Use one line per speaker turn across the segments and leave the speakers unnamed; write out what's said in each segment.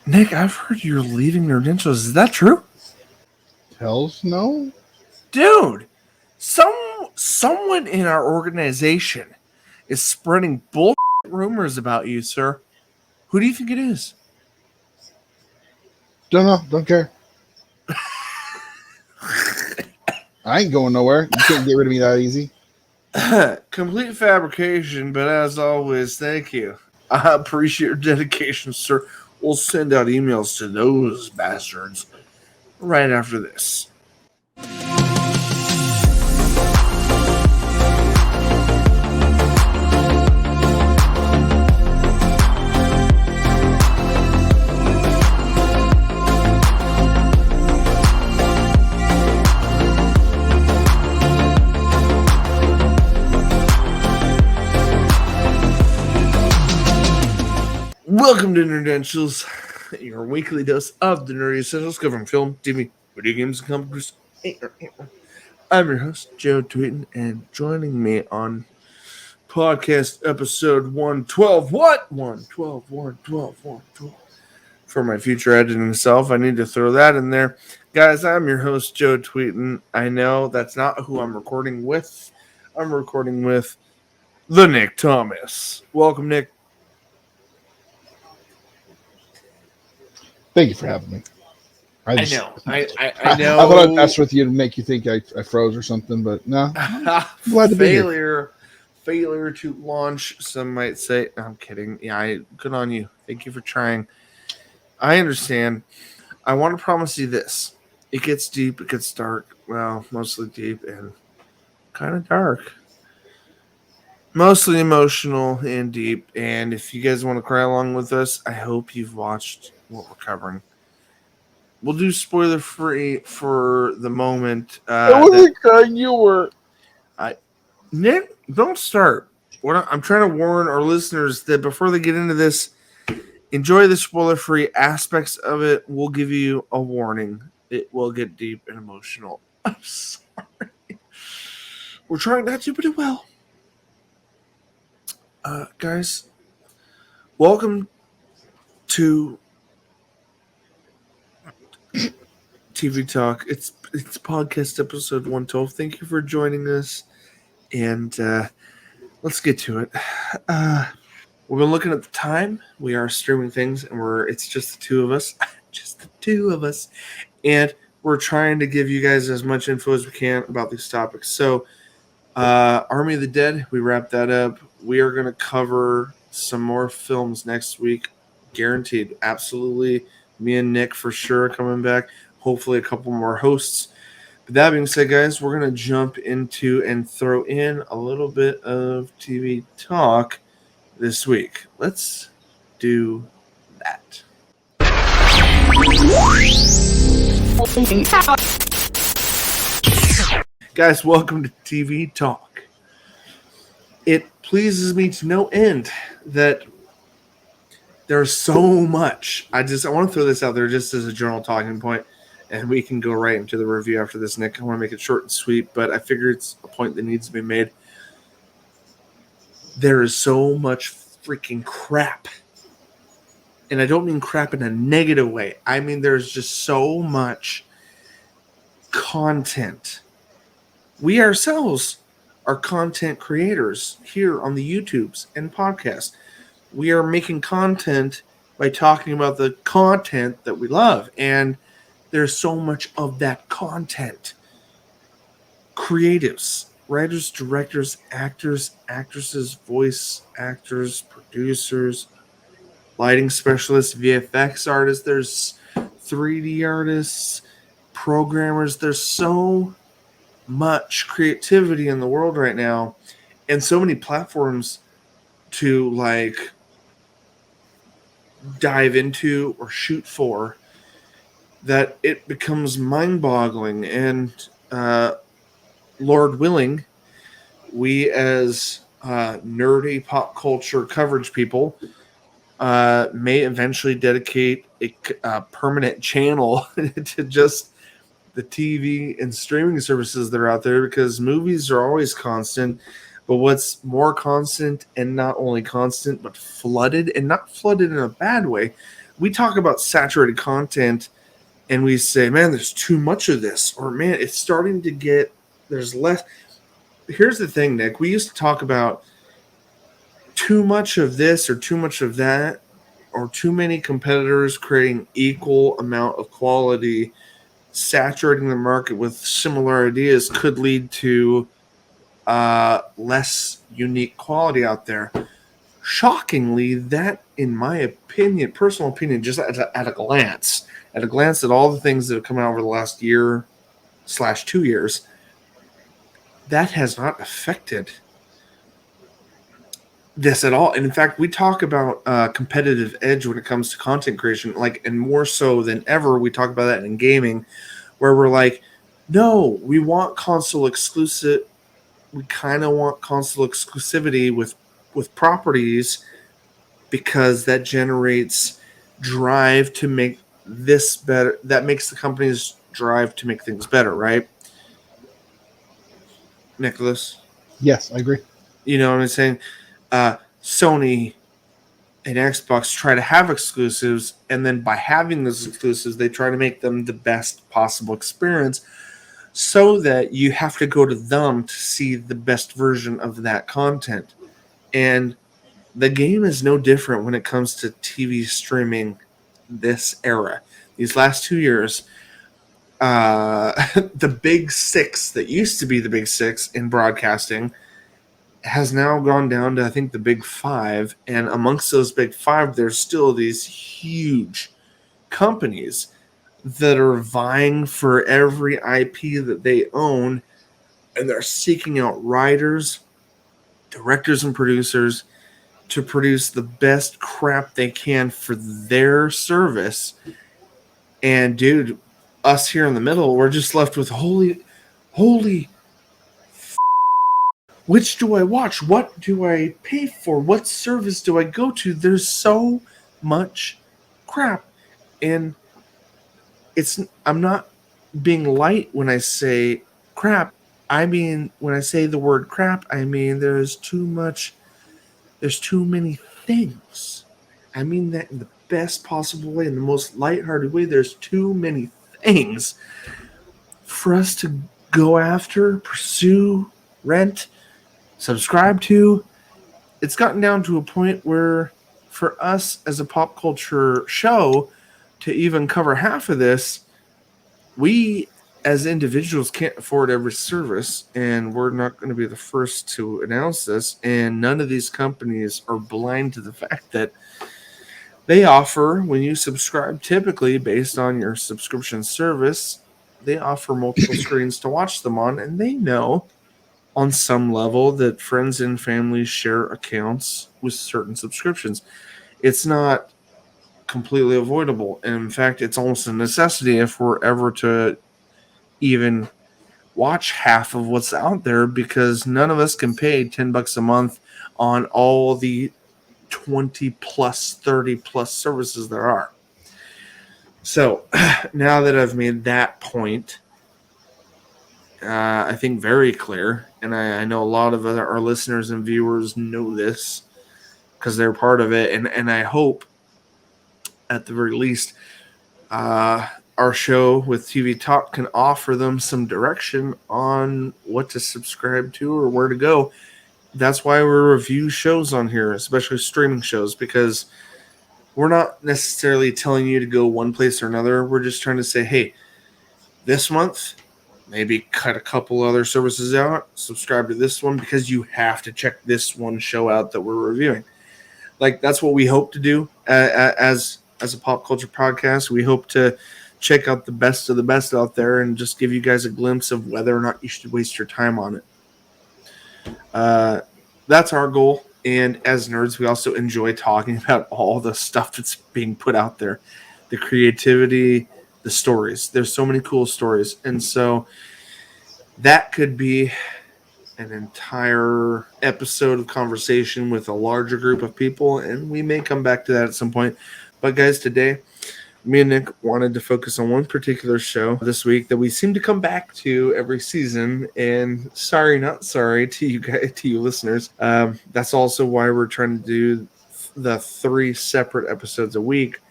Nick, I've heard you're leaving Nerdentials. Is that true?
Hells no.
Dude, someone in our organization is spreading bullshit rumors about you, sir. Who do you think it is?
Don't know. Don't care. I ain't going nowhere. You can't get rid of me that easy.
Complete fabrication, but as always, thank you. I appreciate your dedication, sir. We'll send out emails to those bastards right after this. Welcome to Nerdentials, your weekly dose of the nerdy essentials covering film, TV, video games, and comic books. I'm your host, Joe Tweeton, and joining me on podcast episode 112. What? 112. For my future editing self, I need to throw that in there. Guys, I'm your host, Joe Tweeton. I know that's not who I'm recording with. I'm recording with the Nick Thomas. Welcome, Nick.
Thank you for having me.
I know. I
know. I thought I'd mess with you to make you think I froze or something, but no. Glad to be here.
Failure to launch, some might say. No, I'm kidding. Yeah, good on you. Thank you for trying. I understand. I want to promise you this. It gets deep. It gets dark. Well, mostly deep and kind of dark. Mostly emotional and deep. And if you guys want to cry along with us, I hope you've watched what we're covering. We'll do spoiler free for the moment.
I wasn't crying, you were.
Nick, don't start. I'm trying to warn our listeners that before they get into this, enjoy the spoiler free aspects of it. We'll give you a warning. It will get deep and emotional. I'm sorry. We're trying not to, but it will. Guys, welcome to TV Talk. It's podcast episode 112. Thank you for joining us, and let's get to it. We've been looking at the time. We are streaming things, and it's just the two of us, and we're trying to give you guys as much info as we can about these topics. So, Army of the Dead, we wrapped that up. We are going to cover some more films next week, guaranteed. Absolutely, me and Nick for sure coming back. Hopefully a couple more hosts. But that being said, guys, we're going to jump into and throw in a little bit of TV talk this week. Let's do that. Guys, welcome to TV Talk. It pleases me to no end that there's so much. I want to throw this out there just as a general talking point, and we can go right into the review after this, Nick. I want to make it short and sweet, but I figure it's a point that needs to be made. There is so much freaking crap. And I don't mean crap in a negative way. I mean there's just so much content. We ourselves are content creators here on the YouTubes and podcasts. We are making content by talking about the content that we love. And there's so much of that content. Creatives, writers, directors, actors, actresses, voice actors, producers, lighting specialists, VFX artists, there's 3D artists, programmers. There's so much creativity in the world right now and so many platforms to dive into or shoot for that it becomes mind-boggling. And Lord willing, we as nerdy pop culture coverage people may eventually dedicate a permanent channel to just the TV and streaming services that are out there, because movies are always constant. But what's more constant, and not only constant, but flooded, and not flooded in a bad way, we talk about saturated content and we say, man, there's too much of this, or man, it's starting to get, there's less. Here's the thing, Nick. We used to talk about too much of this or too much of that, or too many competitors creating equal amount of quality, saturating the market with similar ideas could lead to less unique quality out there. Shockingly, that, in my opinion, personal opinion, just at a glance at all the things that have come out over the last year/2 years, that has not affected this at all. And in fact, we talk about competitive edge when it comes to content creation, like, and more so than ever, we talk about that in gaming, where we're like, no, we want console exclusive. We kind of want console exclusivity with properties, because that generates drive to make this better. That makes the company's drive to make things better, right? Nicholas?
Yes, I agree.
You know what I'm saying? Sony and Xbox try to have exclusives, and then by having those exclusives, they try to make them the best possible experience, so that you have to go to them to see the best version of that content. And the game is no different when it comes to TV streaming this era. These last 2 years, the big six that used to be the big six in broadcasting has now gone down to, I think, the big five. And amongst those big five, there's still these huge companies that are vying for every IP that they own, and they're seeking out writers, directors, and producers to produce the best crap they can for their service. And dude, us here in the middle, we're just left with holy which do I watch? What do I pay for? What service do I go to? There's so much crap. And I'm not being light when I say crap. I mean, when I say the word crap, I mean there's too many things. I mean that in the best possible way, in the most lighthearted way. There's too many things for us to go after, pursue, rent, subscribe to. It's gotten down to a point where, for us as a pop culture show to even cover half of this, we as individuals can't afford every service, and we're not going to be the first to announce this. And none of these companies are blind to the fact that they offer, when you subscribe, typically based on your subscription service, they offer multiple screens to watch them on, and they know on some level that friends and family share accounts with certain subscriptions. It's not completely avoidable. And in fact, it's almost a necessity if we're ever to even watch half of what's out there, because none of us can pay $10 a month on all the 20 plus 30 plus services there are. So now that I've made that point, I think very clear, and I know a lot of our listeners and viewers know this because they're part of it, and I hope at the very least our show with TV Talk can offer them some direction on what to subscribe to or where to go. That's why we review shows on here, especially streaming shows, because we're not necessarily telling you to go one place or another. We're just trying to say, hey, this month, maybe cut a couple other services out, subscribe to this one, because you have to check this one show out that we're reviewing. Like, that's what we hope to do as a pop culture podcast. We hope to check out the best of the best out there and just give you guys a glimpse of whether or not you should waste your time on it. That's our goal. And as nerds, we also enjoy talking about all the stuff that's being put out there, the creativity, the stories. There's so many cool stories. And so that could be an entire episode of conversation with a larger group of people, and we may come back to that at some point. But guys, today, me and Nick wanted to focus on one particular show this week that we seem to come back to every season. And sorry, not sorry to you guys, to you listeners. That's also why we're trying to do the 3 separate episodes a week,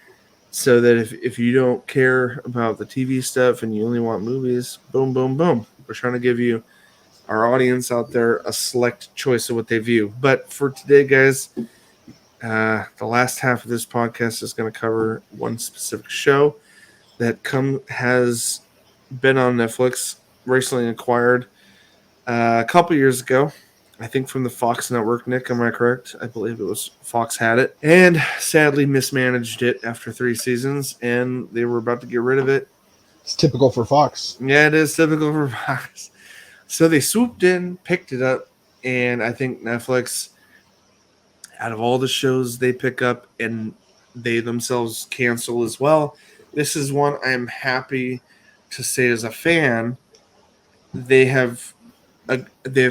so that if you don't care about the TV stuff and you only want movies, boom, boom, boom. We're trying to give you, our audience out there, a select choice of what they view. But for today, guys, the last half of this podcast is going to cover one specific show that has been on Netflix, recently acquired a couple years ago. I think from the Fox network, Nick, am I correct? I believe it was Fox had it. And sadly mismanaged it after 3 seasons, and they were about to get rid of it.
It's typical for Fox.
Yeah, it is typical for Fox. So they swooped in, picked it up, and I think Netflix, out of all the shows they pick up and they themselves cancel as well, this is one I'm happy to say as a fan, they have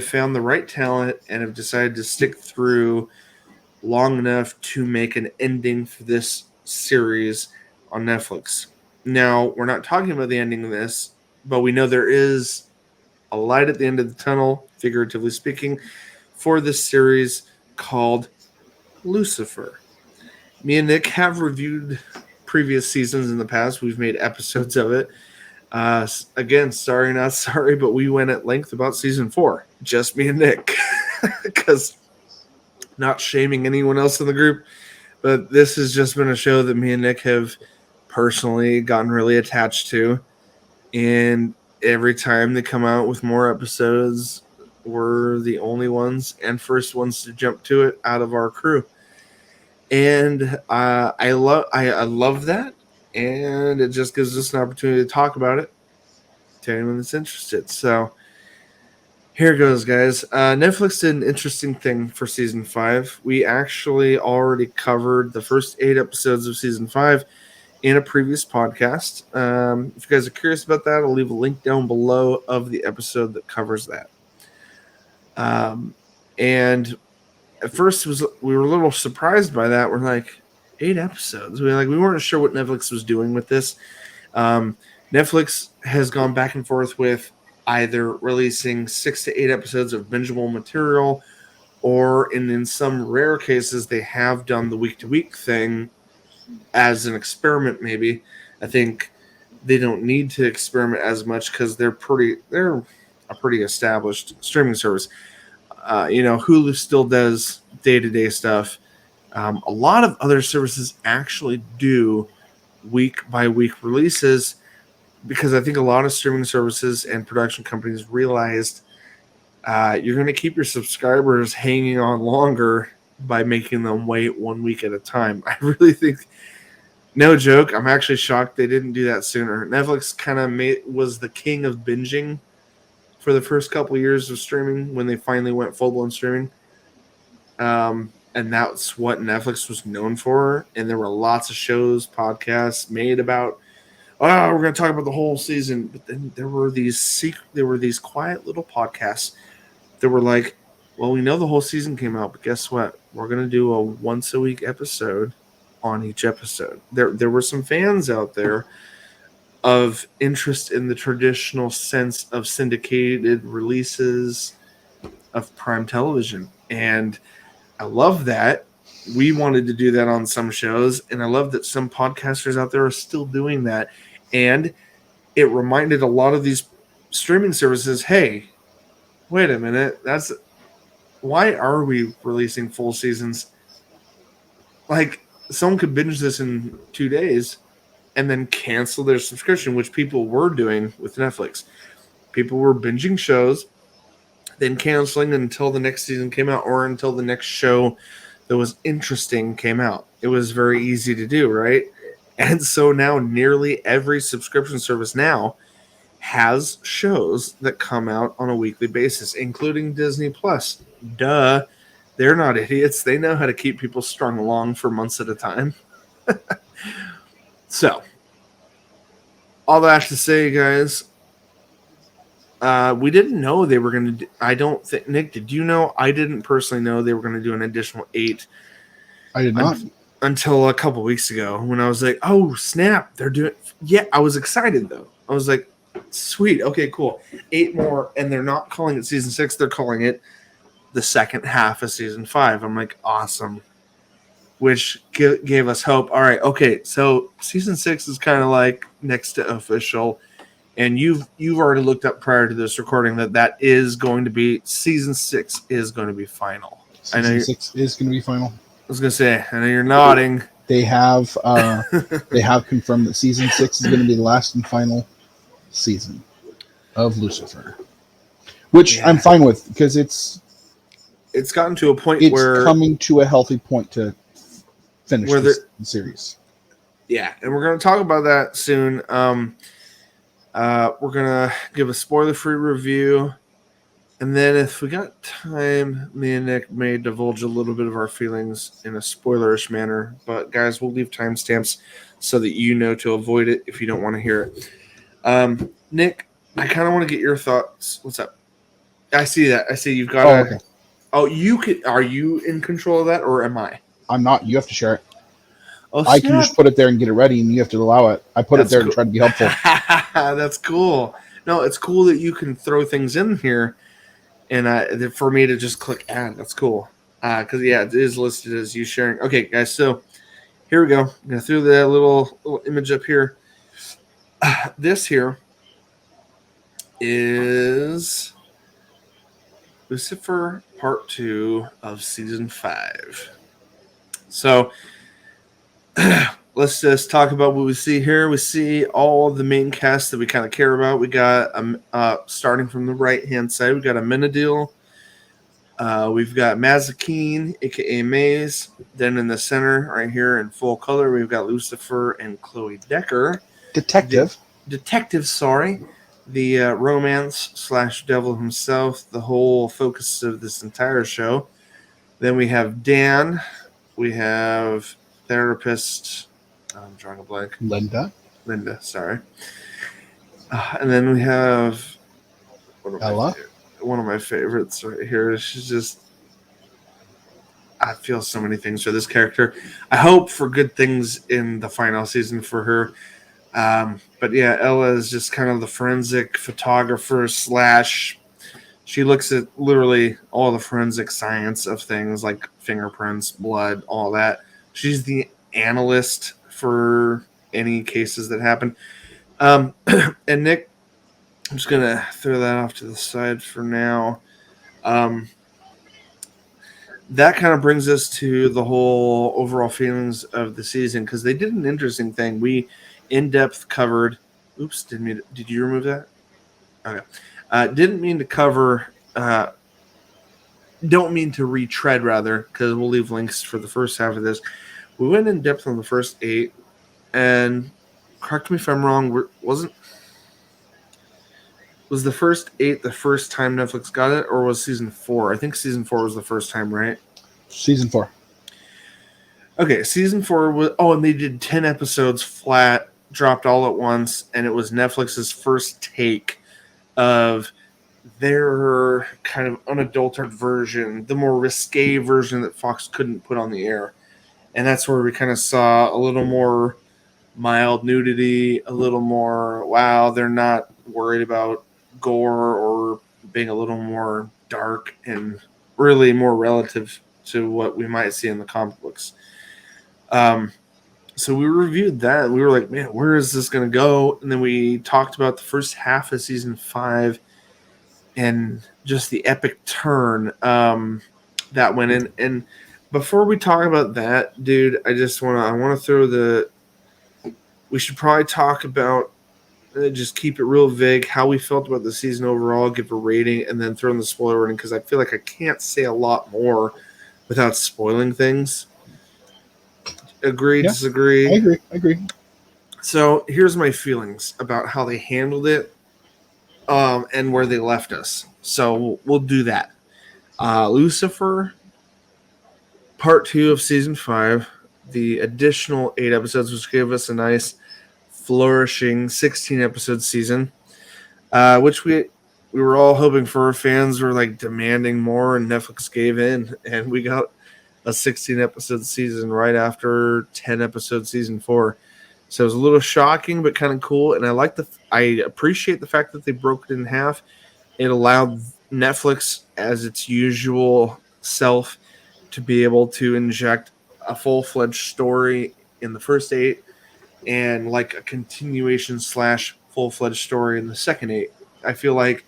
found the right talent and have decided to stick through long enough to make an ending for this series on Netflix. Now, we're not talking about the ending of this, but we know there is a light at the end of the tunnel, figuratively speaking, for this series called Lucifer. Me and Nick have reviewed previous seasons in the past. We've made episodes of it. Again, sorry, not sorry, but we went at length about season 4. Just me and Nick. Because not shaming anyone else in the group, but this has just been a show that me and Nick have personally gotten really attached to. And every time they come out with more episodes, we're the only ones and first ones to jump to it out of our crew. And I love that. And it just gives us an opportunity to talk about it to anyone that's interested. So here goes, guys. Netflix did an interesting thing for season 5. We actually already covered the first 8 episodes of season 5 in a previous podcast. If you guys are curious about that, I'll leave a link down below of the episode that covers that. And at first we were a little surprised by that. We're like, 8 episodes. We weren't sure what Netflix was doing with this. Netflix has gone back and forth with either releasing 6 to 8 episodes of bingeable material, or in some rare cases, they have done the week-to-week thing as an experiment. Maybe I think they don't need to experiment as much because they're a pretty established streaming service. Hulu still does day-to-day stuff. A lot of other services actually do week-by-week releases because I think a lot of streaming services and production companies realized you're going to keep your subscribers hanging on longer by making them wait 1 week at a time. I really think, no joke, I'm actually shocked they didn't do that sooner. Netflix kind of was the king of binging for the first couple of years of streaming when they finally went full-blown streaming. And that's what Netflix was known for. And there were lots of shows, podcasts made about, we're going to talk about the whole season. But then there were these quiet little podcasts that were like, well, we know the whole season came out, but guess what? We're going to do a once-a-week episode on each episode. There were some fans out there of interest in the traditional sense of syndicated releases of prime television. And I love that. We wanted to do that on some shows, and I love that some podcasters out there are still doing that. And it reminded a lot of these streaming services, hey, wait a minute, why are we releasing full seasons? Like, someone could binge this in 2 days and then cancel their subscription, which people were doing with Netflix. People were binging shows, then canceling until the next season came out or until the next show that was interesting came out. It was very easy to do, right? And so now nearly every subscription service now has shows that come out on a weekly basis, including Disney Plus. Duh. They're not idiots. They know how to keep people strung along for months at a time. So, all that to say, guys, we didn't know they were going to I don't think, Nick, did you know? I didn't personally know they were going to do an additional 8.
I did not.
Until a couple weeks ago when I was like, oh, snap, they're doing. Yeah, I was excited, though. I was like, sweet, okay, cool. 8 more, and they're not calling it season 6. They're calling it the second half of season 5. I'm like, awesome. which gave us hope. All right, okay, so season 6 is kind of like next to official, and you've already looked up prior to this recording that is going to be season 6 is going to be final.
Season 6 is going to be final.
I was going to say, I know you're nodding.
They have confirmed that season 6 is going to be the last and final season of Lucifer, which I'm fine with because it's
gotten to a point where
it's coming to a healthy point to finish the series.
Yeah, and we're going to talk about that soon. We're going to give a spoiler-free review. And then if we got time, me and Nick may divulge a little bit of our feelings in a spoilerish manner. But, guys, we'll leave timestamps so that you know to avoid it if you don't want to hear it. Nick, I kind of want to get your thoughts. What's up? I see that. I see you've got
okay.
Oh, you could. Are you in control of that, or am I?
I'm not. You have to share it.
Oh,
I can just put it there and get it ready, and you have to allow it. I put it there to try to be helpful.
That's cool. No, it's cool that you can throw things in here, and for me to just click add. That's cool. Because it is listed as you sharing. Okay, guys. So here we go. I'm gonna throw the little image up here. This here is Lucifer Part 2 of Season 5. So let's just talk about what we see here. We see all the main cast that we kind of care about. We got, starting from the right-hand side, we got Amenadiel. We've got Mazikeen, a.k.a. Maze. Then in the center, right here in full color, we've got Lucifer and Chloe Decker. Detective, sorry. The romance/devil himself, the whole focus of this entire show. Then we have Dan. We have therapist. I'm drawing a blank.
Linda,
sorry. And then we have
Ella.
One of my favorites right here. She's just. I feel so many things for this character. I hope for good things in the final season for her. But yeah, Ella is just kind of the forensic photographer / she looks at literally all the forensic science of things like fingerprints, blood, all that. She's the analyst for any cases that happen. And Nick, I'm just going to throw that off to the side for now. That kind of brings us to the whole overall feelings of the season because they did an interesting thing. We in-depth covered. Oops, did you remove that? Okay. Didn't mean to cover. Don't mean to retread, rather, because we'll leave links for the first half of this. We went in depth on the first 8, and correct me if I'm wrong. Was the first 8 the first time Netflix got it, or was season 4? I think season 4 was the first time, right?
Season 4.
Okay, season 4 was. Oh, and they did 10 episodes flat, dropped all at once, and it was Netflix's first take of their kind of unadulterated version, the more risque version that Fox couldn't put on the air. And that's where we kind of saw a little more mild nudity, a little more, wow, they're not worried about gore or being a little more dark and really more relative to what we might see in the comic books. So we reviewed that and we were like, man, where is this going to go? And then we talked about the first half of season 5 and just the epic turn that went in. And before we talk about that, dude, I want to throw we should probably talk about, just keep it real vague, how we felt about the season overall, give a rating, and then throw in the spoiler rating, because I feel like I can't say a lot more without spoiling things. Agree,
yeah,
disagree?
I agree. So
here's my feelings about how they handled it and where they left us. So we'll do that. Lucifer, part 2 of season 5, the additional 8 episodes, which gave us a nice flourishing 16-episode season, which we were all hoping for. Fans were like demanding more, and Netflix gave in, and we got a 16-episode season right after 10-episode season 4. So it was a little shocking, but kind of cool. And I appreciate the fact that they broke it in half. It allowed Netflix, as its usual self, to be able to inject a full-fledged story in the first 8 and like a continuation / full-fledged story in the second 8. I feel like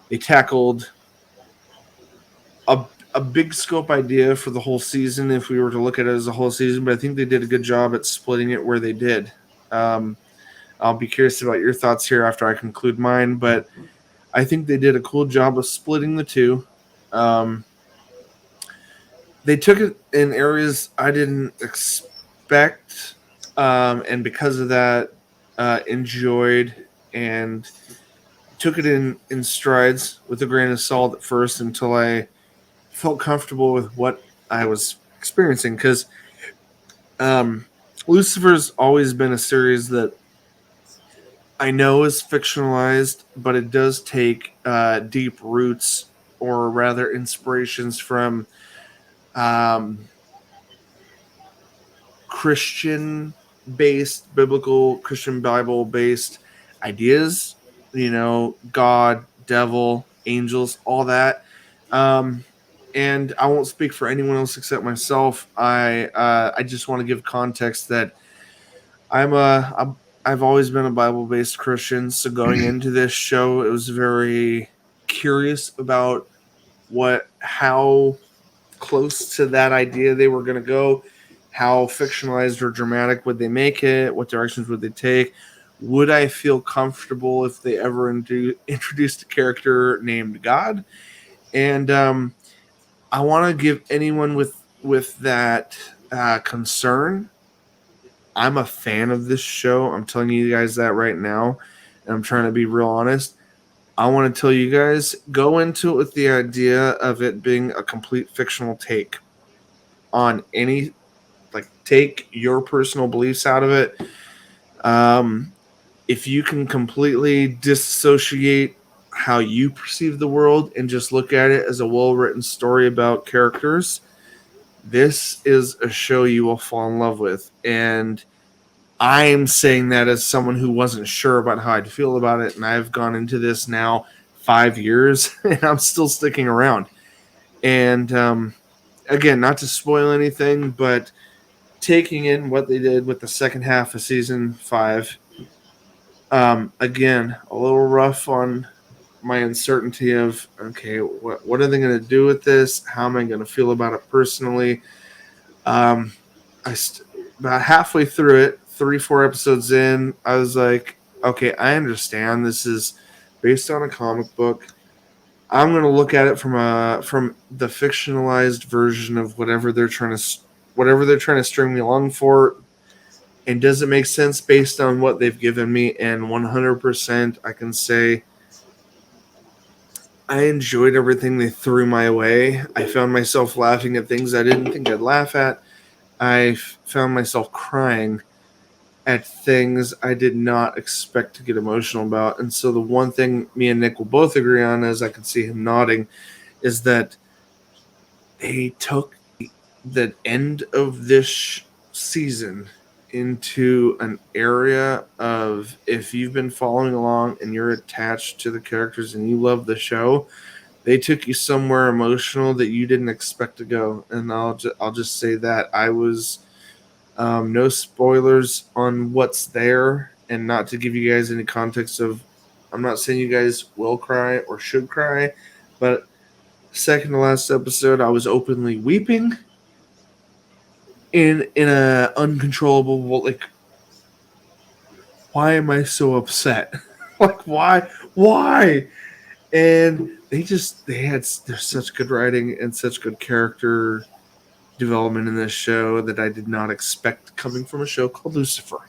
they tackled a big scope idea for the whole season if we were to look at it as a whole season, but I think they did a good job at splitting it where they did. I'll be curious about your thoughts here after I conclude mine, but I think they did a cool job of splitting the two. They took it in areas I didn't expect, and because of that, enjoyed and took it in strides with a grain of salt at first until I felt comfortable with what I was experiencing. Because Lucifer's always been a series that I know is fictionalized, but it does take deep roots, or rather inspirations from Christian-based, biblical, Christian Bible-based ideas. God, devil, angels, all that. And I won't speak for anyone else except myself. I just want to give context that I've always been a Bible-based Christian. So going into this show, it was very curious about how close to that idea they were going to go, how fictionalized or dramatic would they make it, what directions would they take. Would I feel comfortable if they ever introduced a character named God? And I want to give anyone with that concern. I'm a fan of this show. I'm telling you guys that right now, and I'm trying to be real honest. I want to tell you guys, go into it with the idea of it being a complete fictional take on any, take your personal beliefs out of it. If you can completely disassociate how you perceive the world and just look at it as a well-written story about characters, this is a show you will fall in love with. And I'm saying that as someone who wasn't sure about how I'd feel about it, and I've gone into this now 5 years, and I'm still sticking around. And again, not to spoil anything, but taking in what they did with the second half of season 5, again, a little rough on my uncertainty of, okay, what are they going to do with this? How am I going to feel about it personally? About halfway through it, 3-4 episodes in, I was like, okay, I understand this is based on a comic book. I'm going to look at it from the fictionalized version of whatever they're trying to string me along for. And does it make sense based on what they've given me? And 100% I can say I enjoyed everything they threw my way. I found myself laughing at things I didn't think I'd laugh at. I found myself crying at things I did not expect to get emotional about. And so the one thing me and Nick will both agree on, as I can see him nodding, is that they took the end of this season into an area of, if you've been following along and you're attached to the characters and you love the show, they took you somewhere emotional that you didn't expect to go. And I'll just say that I was no spoilers on what's there, and not to give you guys any context of, I'm not saying you guys will cry or should cry, but second to last episode I was openly weeping in a uncontrollable, why am I so upset? why? And there's such good writing and such good character development in this show that I did not expect coming from a show called Lucifer.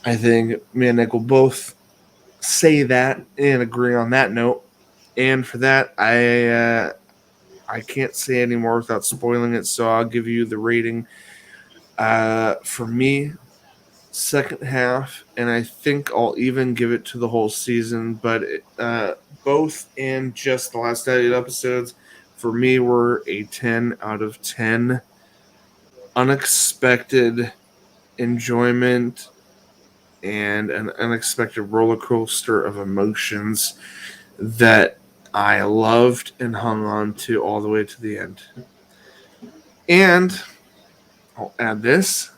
I think me and Nick will both say that and agree on that note. And for that, I can't say any more without spoiling it, so I'll give you the rating. For me, second half, and I think I'll even give it to the whole season, but both and just the last 8 episodes, for me, were a 10 out of 10. Unexpected enjoyment and an unexpected roller coaster of emotions that I loved and hung on to all the way to the end. And I'll add this.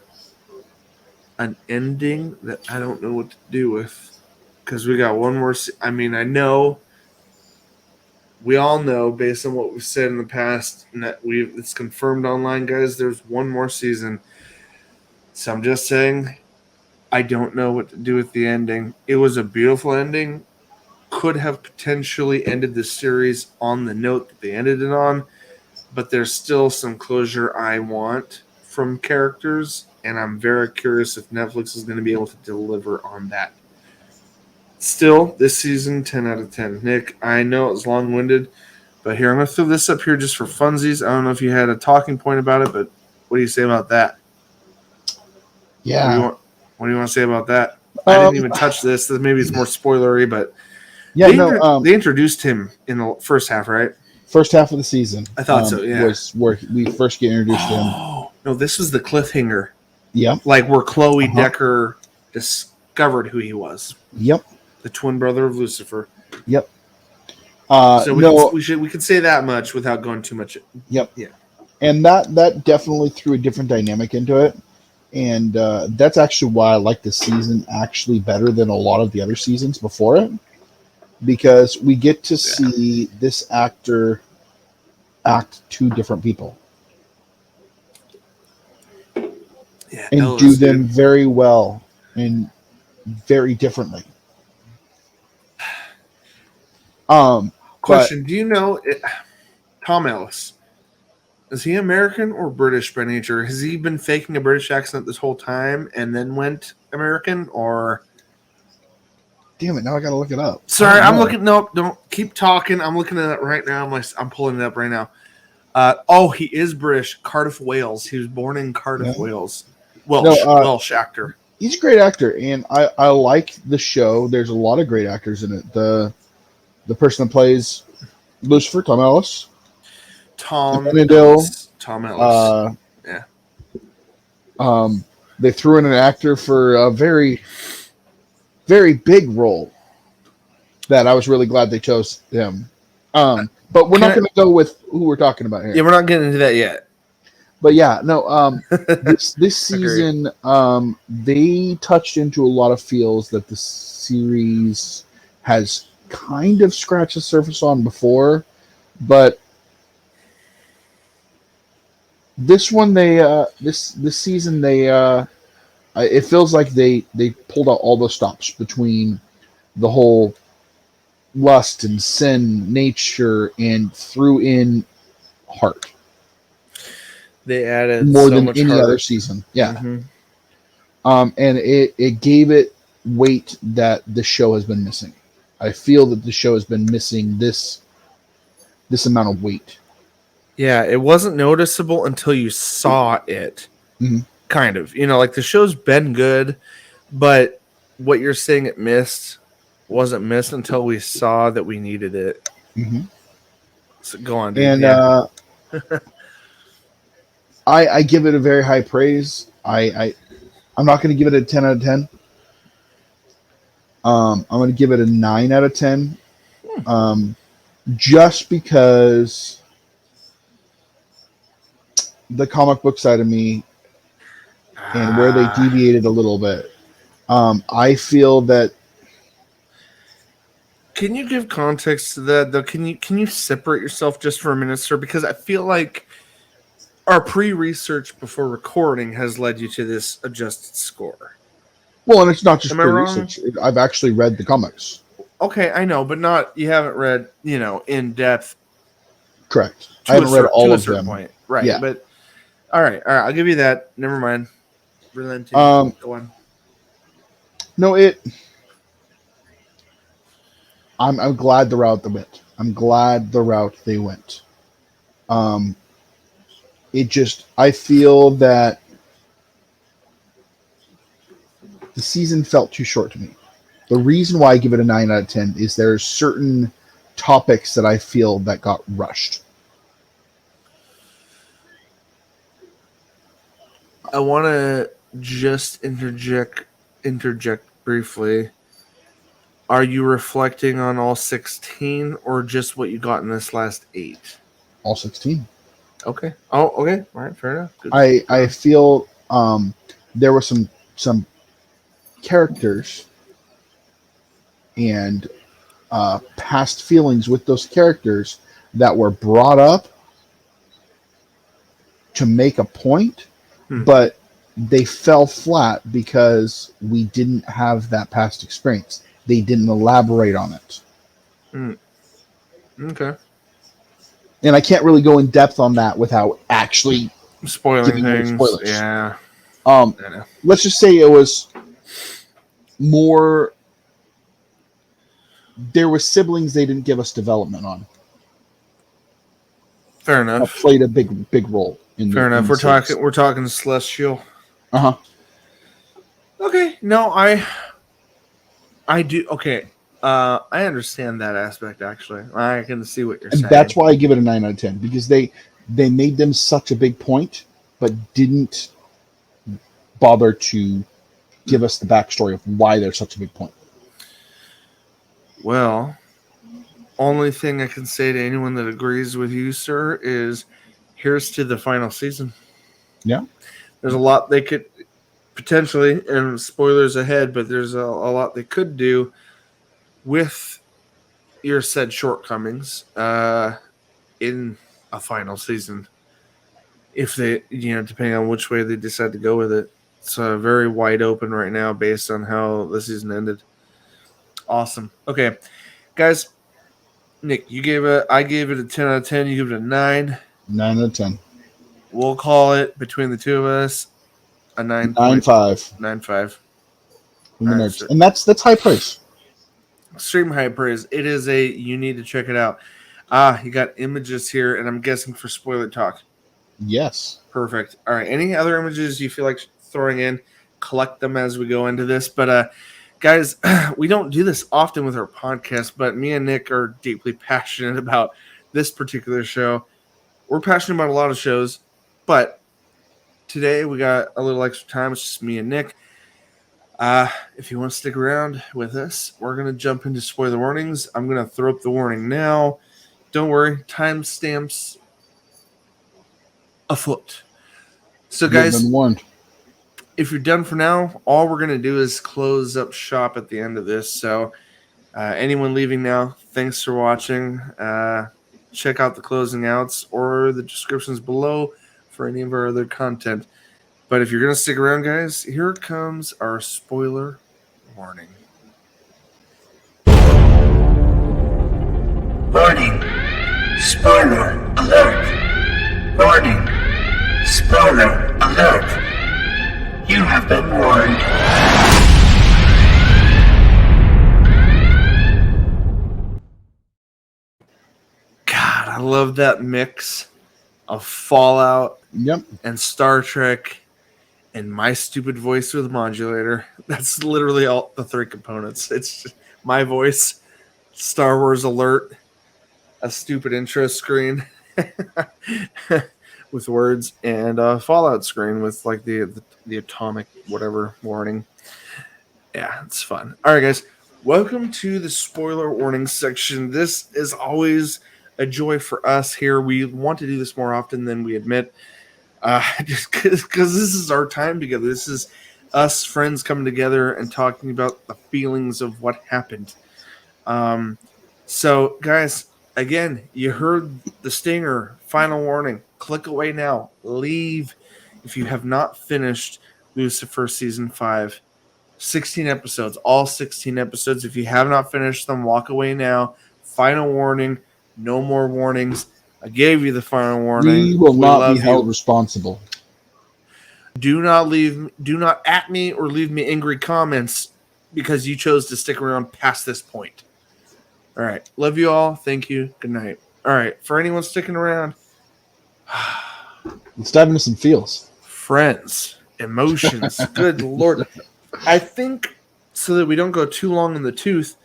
An ending that I don't know what to do with. Because we got one more. I mean, I know. We all know, based on what we've said in the past, and that it's confirmed online, guys. There's one more season. So I'm just saying, I don't know what to do with the ending. It was a beautiful ending. Could have potentially ended the series on the note that they ended it on, but there's still some closure I want from characters, and I'm very curious if Netflix is going to be able to deliver on that. Still, this season, 10 out of 10. Nick, I know it's long-winded, but here, I'm going to throw this up here just for funsies. I don't know if you had a talking point about it, but what do you say about that?
Yeah.
What do you want to say about that? I didn't even touch this. Maybe it's more spoilery, but
yeah,
they introduced him in the first half, right?
First half of the season.
I thought so, yeah.
Was where we first get introduced to him.
No, this was the cliffhanger.
Yep.
Like where Chloe Decker discovered who he was.
Yep.
The twin brother of Lucifer.
Yep.
We could say that much without going too much.
Yep.
Yeah.
And that definitely threw a different dynamic into it. And that's actually why I like this season actually better than a lot of the other seasons before it. Because we get to see this actor act two different people.
Yeah,
and
Ellis,
do them very well and very differently.
Question: do you know Tom Ellis? Is he American or British by nature? Has he been faking a British accent this whole time and then went American, or?
Damn it! Now I gotta look it up.
Sorry, I'm looking. Nope, don't keep talking. I'm looking at it right now. I'm pulling it up right now. He is British. Cardiff, Wales. He was born in Cardiff, Wales. Welsh actor.
He's a great actor, and I like the show. There's a lot of great actors in it. The person that plays Lucifer, Tom Ellis.
Amenadiel. Tom Ellis.
They threw in an actor for a very, very big role that I was really glad they chose him. But we're not going to go with who we're talking about here.
Yeah, we're not getting into that yet.
But yeah, no. This season, they touched into a lot of feels that the series has kind of scratched the surface on before, but this one this season it feels like they pulled out all the stops between the whole lust and sin nature and threw in heart.
They added
more
so
than
much
any
heart.
other season. Yeah.
Mm-hmm.
And it gave it weight that the show has been missing. I feel that the show has been missing this amount of weight.
Yeah, it wasn't noticeable until you saw it.
Mm-hmm.
Kind of. Like the show's been good, but what you're saying it missed wasn't missed until we saw that we needed it.
Mm-hmm.
So go on, dude.
And I give it a very high praise. I'm not going to give it a 10 out of 10. I'm going to give it a 9 out of 10. Just because the comic book side of me and where they deviated a little bit. I feel that.
Can you give context to that, though? Can you separate yourself just for a minute, sir? Because I feel like our pre-research before recording has led you to this adjusted score.
Well, and it's not just pre-research. I've actually read the comics.
Okay, I know, but you haven't read, in depth.
Correct. I haven't read all of them.
Point. Right.
Yeah.
But all right, I'll give you that. Never mind. Relenting. Go on.
No, I'm glad the route they went. I'm glad the route they went. I feel that the season felt too short to me. The reason why I give it a 9 out of 10 is there's certain topics that I feel that got rushed.
I want to just interject briefly. Are you reflecting on all 16 or just what you got in this last 8?
All 16.
Okay. Oh, okay. All right. Fair enough. Good.
I feel there were some characters and past feelings with those characters that were brought up to make a point, but they fell flat because we didn't have that past experience. They didn't elaborate on it.
Okay.
And I can't really go in depth on that without actually
Spoiling
giving away
things.
spoilers.
Yeah.
Let's just say it was more. There were siblings they didn't give us development on.
Fair enough.
That played a big role in.
Fair enough.
Series.
We're talking Celestial.
Uh-huh.
Okay. No, I do. Okay. I understand that aspect. Actually, I can see what you're saying.
That's why I give it a 9 out of 10, because they made them such a big point, but didn't bother to give us the backstory of why they're such a big point.
Well, only thing I can say to anyone that agrees with you, sir, is here's to the final season.
Yeah.
There's a lot they could potentially, and spoilers ahead, but there's a lot they could do with your said shortcomings in a final season. If they, depending on which way they decide to go with it. It's very wide open right now based on how the season ended. Awesome. Okay, guys. Nick, I gave it a 10 out of 10. You give it a 9.
9 out of 10.
We'll call it, between the two of us, a 9.
9.5.
9.5.
Right, and that's high praise.
Extreme high praise. It is you need to check it out. You got images here, and I'm guessing for spoiler talk.
Yes.
Perfect. All right. Any other images you feel like throwing in? Collect them as we go into this. But guys, we don't do this often with our podcast, but me and Nick are deeply passionate about this particular show. We're passionate about a lot of shows, but today we got a little extra time. It's just me and Nick. If you want to stick around with us, we're going to jump into spoiler warnings. I'm going to throw up the warning now. Don't worry, timestamps afoot. So, guys,
been warned.
If you're done for now, all we're going to do is close up shop at the end of this. So, anyone leaving now, thanks for watching. Check out the closing outs or the descriptions below for any of our other content. But if you're going to stick around, guys, here comes our spoiler warning.
Warning. Spoiler alert. Warning. Spoiler alert. You have been warned.
God, I love that mix of Fallout and Star Trek and my stupid voice with modulator. That's literally all the three components. It's just my voice, Star Wars alert, a stupid intro screen with words, and a Fallout screen with like the atomic whatever warning. Yeah, it's fun. All right, guys, welcome to the spoiler warning section. This is always a joy for us here. We want to do this more often than we admit. Just because this is our time together. This is us friends coming together and talking about the feelings of what happened. So, guys, again, you heard the stinger. Final warning. Click away now. Leave if you have not finished Lucifer Season 5. 16 episodes. All 16 episodes. If you have not finished them, walk away now. Final warning. No more warnings. I gave you the final warning.
We will not be held responsible.
Do not at me or leave me angry comments because you chose to stick around past this point. All right. Love you all. Thank you. Good night. All right. For anyone sticking around,
let's dive into some feels.
Friends, emotions. Good Lord. I think so that we don't go too long in the tooth,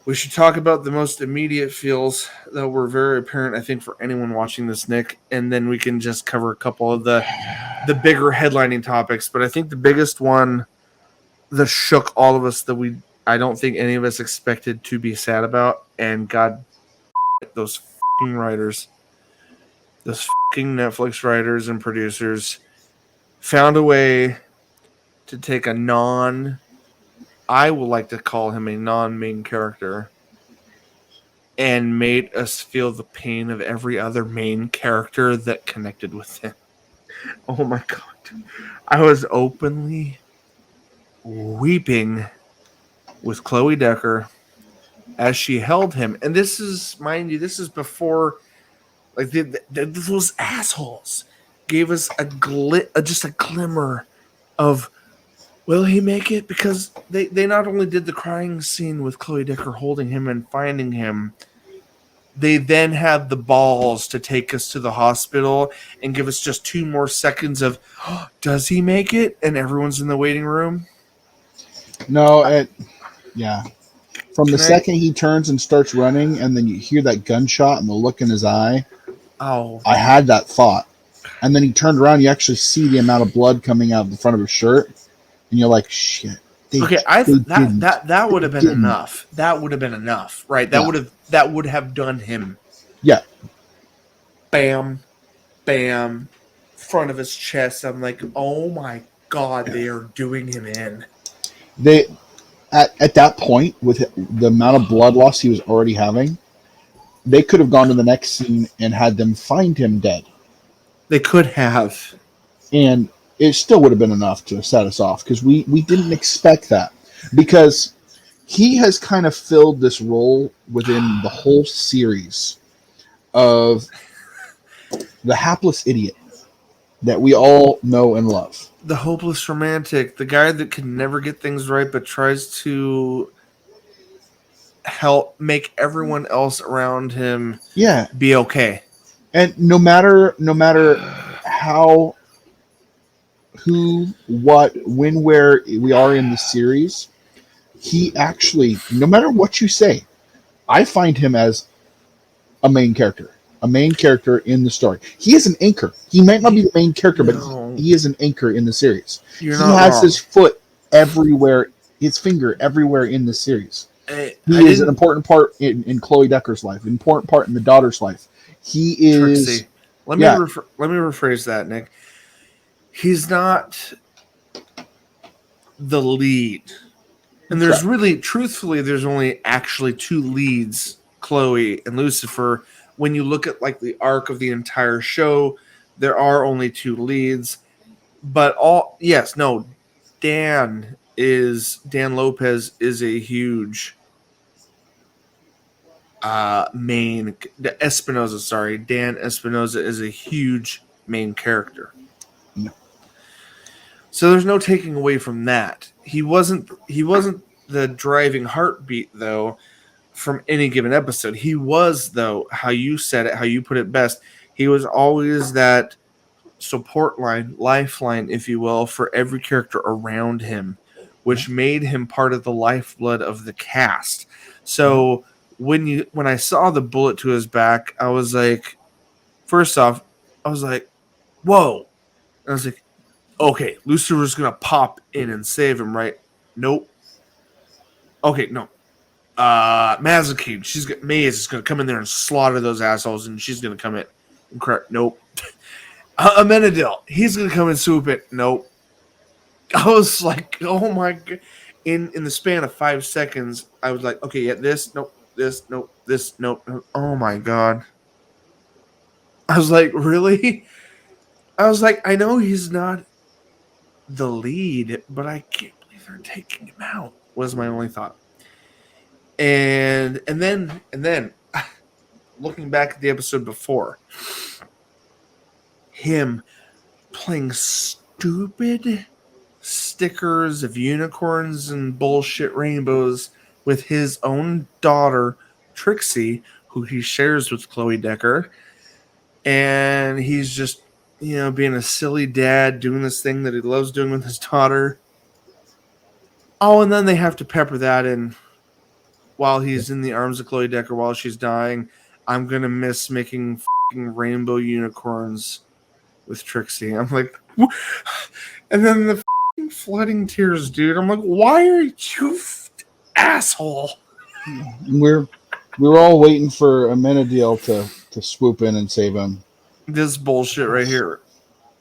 we should talk about the most immediate feels that were very apparent, I think, for anyone watching this, Nick, and then we can just cover a couple of the bigger headlining topics. But I think the biggest one that shook all of us that I don't think any of us expected to be sad about, and God, those f***ing writers. those fucking Netflix writers and producers found a way to take I would like to call him a non-main character, and made us feel the pain of every other main character that connected with him. Oh my god. I was openly weeping with Chloe Decker as she held him. And this is, mind you, this is before, like, those assholes gave us just a glimmer of, will he make it? Because they not only did the crying scene with Chloe Decker holding him and finding him, they then had the balls to take us to the hospital and give us just 2 more seconds of, oh, does he make it? And everyone's in the waiting room.
No, yeah. From the second he turns and starts running, and then you hear that gunshot and the look in his eye.
Oh,
I had that thought. And then he turned around, you actually see the amount of blood coming out of the front of his shirt, and you're like, shit.
That would have been enough. That would have been enough, right? That would have done him.
Yeah.
Bam, bam, front of his chest. I'm like, oh my god, they are doing him in.
They at that point, with the amount of blood loss he was already having, they could have gone to the next scene and had them find him dead.
They could have,
and it still would have been enough to set us off, because we didn't expect that, because he has kind of filled this role within the whole series of the hapless idiot that we all know and love.
The hopeless romantic, the guy that can never get things right but tries to help make everyone else around him be okay.
And no matter how, who, what, when, where we are in the series, he actually, no matter what you say, I find him as a main character in the story. He is an anchor. He might not be the main character, but he is an anchor in the series. He has his foot everywhere, his finger everywhere in the series. He is an important part in Chloe Decker's life, an important part in the daughter's life. He is.
Trixie. Let me rephrase that, Nick. He's not the lead. And there's really, truthfully, there's only actually 2 leads, Chloe and Lucifer. When you look at like the arc of the entire show, there are only 2 leads. But Dan Lopez is a huge Dan Espinoza is a huge main character.
No.
So there's no taking away from that. He wasn't the driving heartbeat though from any given episode. He was, though, how you said it, how you put it best, he was always that support line, lifeline, if you will, for every character around him, which made him part of the lifeblood of the cast. So when I saw the bullet to his back, I was like, first off, I was like, whoa. And I was like, okay, Lucifer's going to pop in and save him, right? Nope. Okay, no. Mazikeen, Maze is going to come in there and slaughter those assholes, and she's going to come in and correct. Nope. Amenadiel, he's going to come and swoop it. Nope. I was like, oh my god. In the span of 5 seconds, I was like, okay, yeah, this, nope, this, nope, this, nope. Oh my god. I was like, really? I was like, I know he's not the lead, but I can't believe they're taking him out, was my only thought. And then looking back at the episode before, him playing stupid stickers of unicorns and bullshit rainbows with his own daughter, Trixie, who he shares with Chloe Decker. And he's just, being a silly dad, doing this thing that he loves doing with his daughter. Oh, and then they have to pepper that in while he's in the arms of Chloe Decker while she's dying. I'm going to miss making f***ing rainbow unicorns with Trixie. I'm like, and then the f***ing flooding tears, dude. I'm like, why are you asshole?
We were all waiting for Amenadiel to swoop in and save him.
This bullshit right here.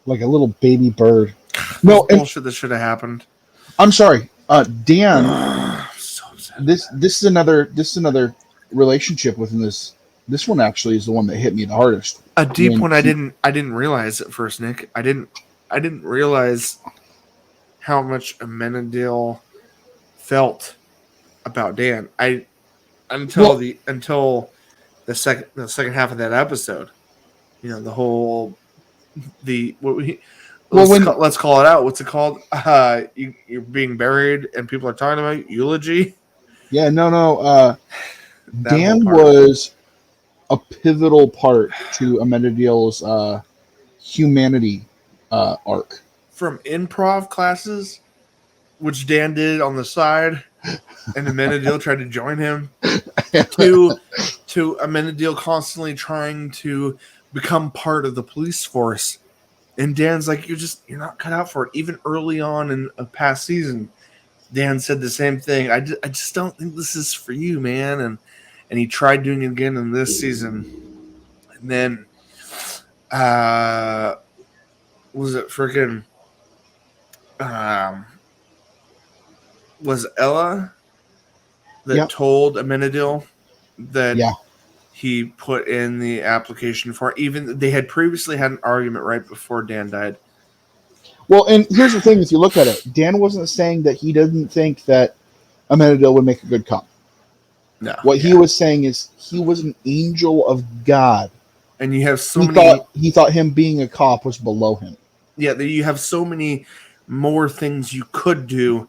like a little baby bird.
This
No, and
bullshit that should have happened.
I'm sorry, Dan.
I'm so upset.
This is another relationship within this. This one actually is the one that hit me the hardest.
A deep
When
one. I didn't realize at first, Nick. I didn't realize how much Amenadiel felt about Dan. Until the second half of that episode. You know, the whole let's call it out. What's it called? You're being buried and people are talking about you. Eulogy.
Yeah, no.
That
Dan
whole part.
was a pivotal part to Amenadiel's humanity arc.
From improv classes, which Dan did on the side, and Amenadiel tried to join him, to Amenadiel constantly trying to become part of the police force. And Dan's like, you're not cut out for it. Even early on in a past season, Dan said the same thing. I just don't think this is for you, man. And he tried doing it again in this season. And then, was it freaking, was Ella that told Amenadiel that he put in the application for, even they had previously had an argument right before Dan died.
Well, and here's the thing: if you look at it, Dan wasn't saying that he didn't think that Amenadiel would make a good cop.
No,
what he was saying is he was an angel of God,
and you have
he thought him being a cop was below him.
Yeah, you have so many more things you could do.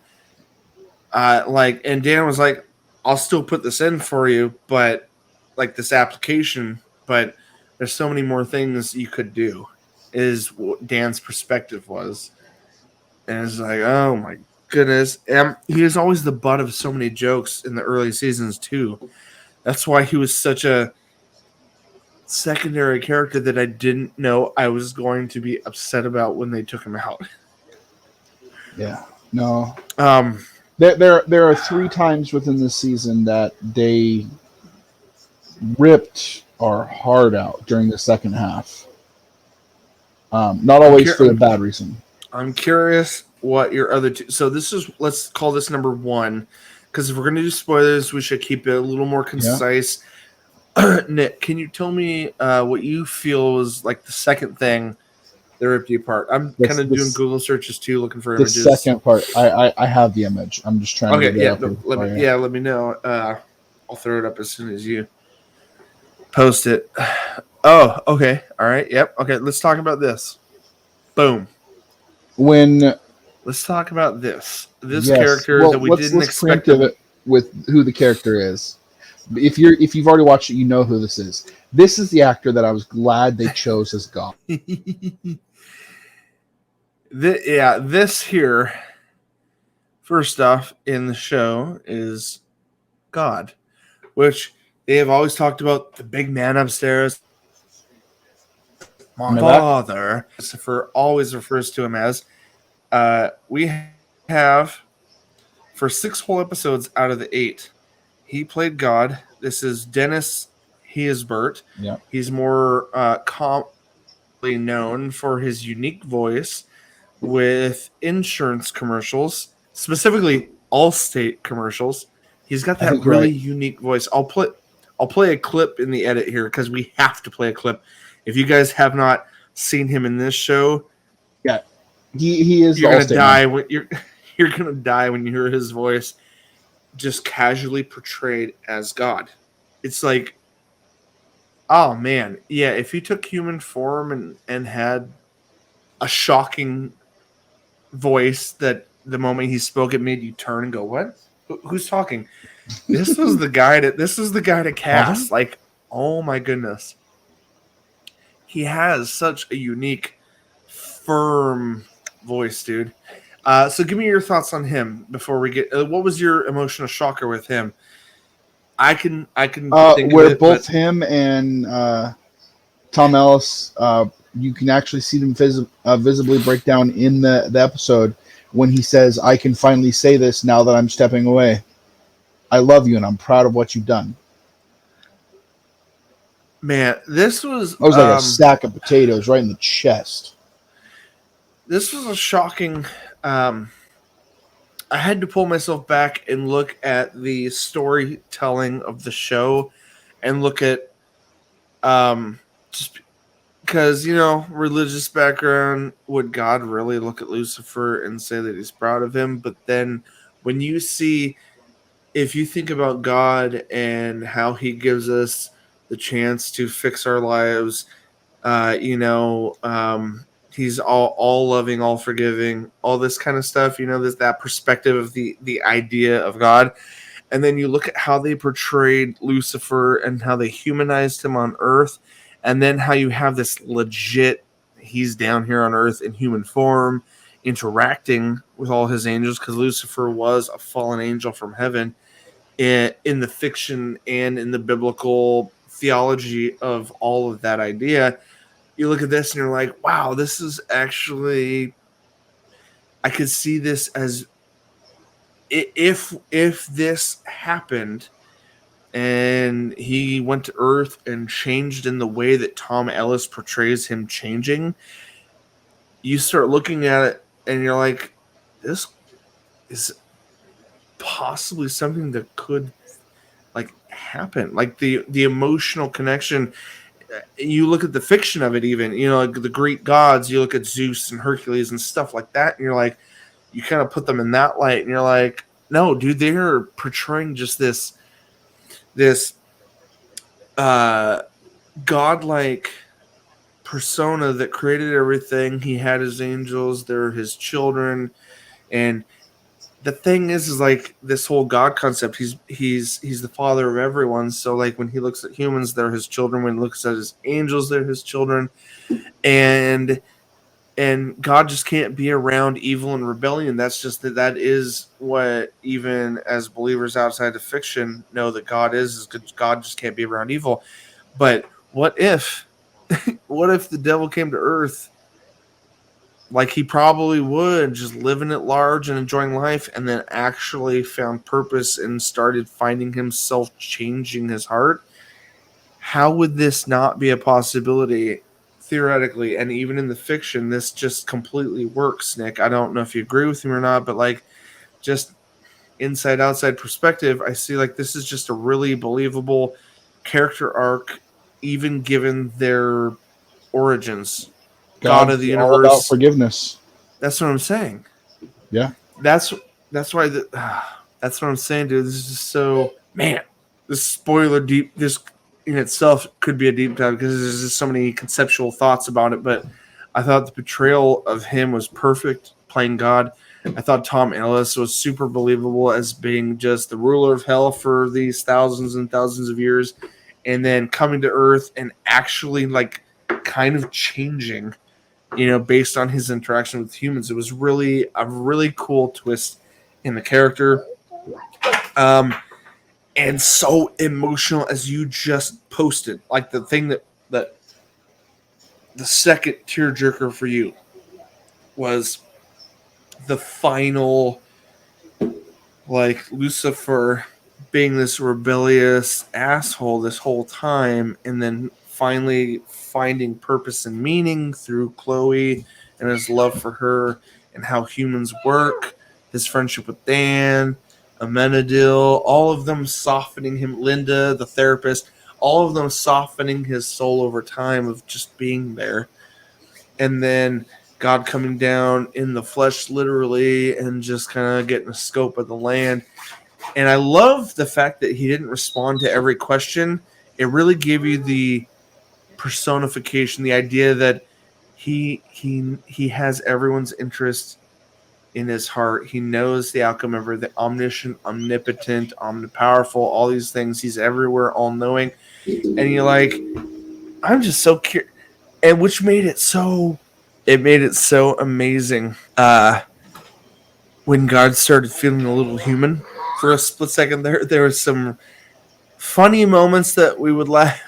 And Dan was like, "I'll still put this in for you, but like this application, but there's so many more things you could do." Is what Dan's perspective was, and it's like, oh my goodness, he was always the butt of so many jokes in the early seasons too. That's why he was such a secondary character that I didn't know I was going to be upset about when they took him out.
Yeah, no. There are 3 times within this season that they ripped our heart out during the second half. Not always for a bad reason.
I'm curious what your other two. So let's call this number 1, because if we're going to do spoilers, we should keep it a little more concise. Yeah. Nick, can you tell me what you feel was like the second thing that ripped you apart? I'm kind of doing Google searches too, looking for images.
The second part, I have the image. I'm just trying to get it up.
Let me know. I'll throw it up as soon as you post it. Oh, okay. All right. Yep. Okay. Let's talk about this. Boom. Let's talk about this. This character that we didn't expect.
It with who the character is. If you've already watched it, you know who this is. This is the actor that I was glad they chose as God.
This here, first off in the show, is God, which they have always talked about, the big man upstairs. My father, Lucifer always refers to him as. We have, for 6 whole episodes out of the 8, he played God. This is Dennis. He is Bert.
Yeah.
He's more commonly known for his unique voice with insurance commercials, specifically Allstate commercials. He's got that really unique voice. I'll play a clip in the edit here because we have to play a clip. If you guys have not seen him in this show,
he is.
You're gonna die when you're gonna die when you hear his voice, just casually portrayed as God. It's like, oh man, yeah. If he took human form and had a shocking voice that the moment he spoke, it made you turn and go, "What? Who's talking?" This was the guy to cast. Like, oh my goodness. He has such a unique, firm voice, dude. So give me your thoughts on him before we get. What was your emotional shocker with him? I can.
Think where both him and Tom Ellis, you can actually see them visibly break down in the episode when he says, "I can finally say this now that I'm stepping away. I love you and I'm proud of what you've done."
Man, this was
I was like a sack of potatoes right in the chest.
This was a shocking. I had to pull myself back and look at the storytelling of the show, and look at just because, religious background. Would God really look at Lucifer and say that he's proud of him? But then when you see, if you think about God and how he gives us the chance to fix our lives, he's all loving, all forgiving, all this kind of stuff. There's that perspective of the idea of God. And then you look at how they portrayed Lucifer and how they humanized him on Earth, and then how you have this legit, he's down here on Earth in human form, interacting with all his angels, because Lucifer was a fallen angel from heaven in the fiction and in the biblical theology of all of that idea. You look at this and you're like, wow, this is actually, I could see this as, if this happened and he went to Earth and changed in the way that Tom Ellis portrays him changing, you start looking at it and you're like, this is possibly something that could happen. Like the emotional connection. You look at the fiction of it, even, like the Greek gods, you look at Zeus and Hercules and stuff like that, and you're like, you kind of put them in that light, and you're like, no, dude, they're portraying just this godlike persona that created everything. He had his angels, they're his children. And the thing is like this whole God concept, he's the father of everyone. So like when he looks at humans, they're his children. When he looks at his angels, they're his children. And God just can't be around evil and rebellion. That's just that is what, even as believers outside of fiction, know that God is God just can't be around evil. But what if the devil came to Earth, like he probably would, just living at large and enjoying life, and then actually found purpose and started finding himself changing his heart? How would this not be a possibility? Theoretically, and even in the fiction, this just completely works, Nick. I don't know if you agree with me or not, but like, just outside perspective, I see like this is just a really believable character arc, even given their origins. God of the universe,
all about forgiveness.
That's what I'm saying.
Yeah,
that's why that's what I'm saying, dude. This is just so, man. This spoiler deep. This in itself could be a deep dive because there's just so many conceptual thoughts about it. But I thought the portrayal of him was perfect, playing God. I thought Tom Ellis was super believable as being just the ruler of hell for these thousands and thousands of years, and then coming to Earth and actually like kind of changing, based on his interaction with humans. It was really a really cool twist in the character. And so emotional, as you just posted. Like the thing that the second tearjerker for you was the final, like Lucifer being this rebellious asshole this whole time, and then finally finding purpose and meaning through Chloe and his love for her and how humans work, his friendship with Dan, Amenadiel, all of them softening him, Linda, the therapist, all of them softening his soul over time of just being there. And then God coming down in the flesh, literally, and just kind of getting a scope of the land. And I love the fact that he didn't respond to every question. It really gave you the personification, the idea that he has everyone's interest in his heart. He knows the outcome of everything. Omniscient, omnipotent, omnipowerful, all these things. He's everywhere, all-knowing. And you're like, I'm just so curious. And which made it so amazing. When God started feeling a little human for a split second there was some funny moments that we would laugh,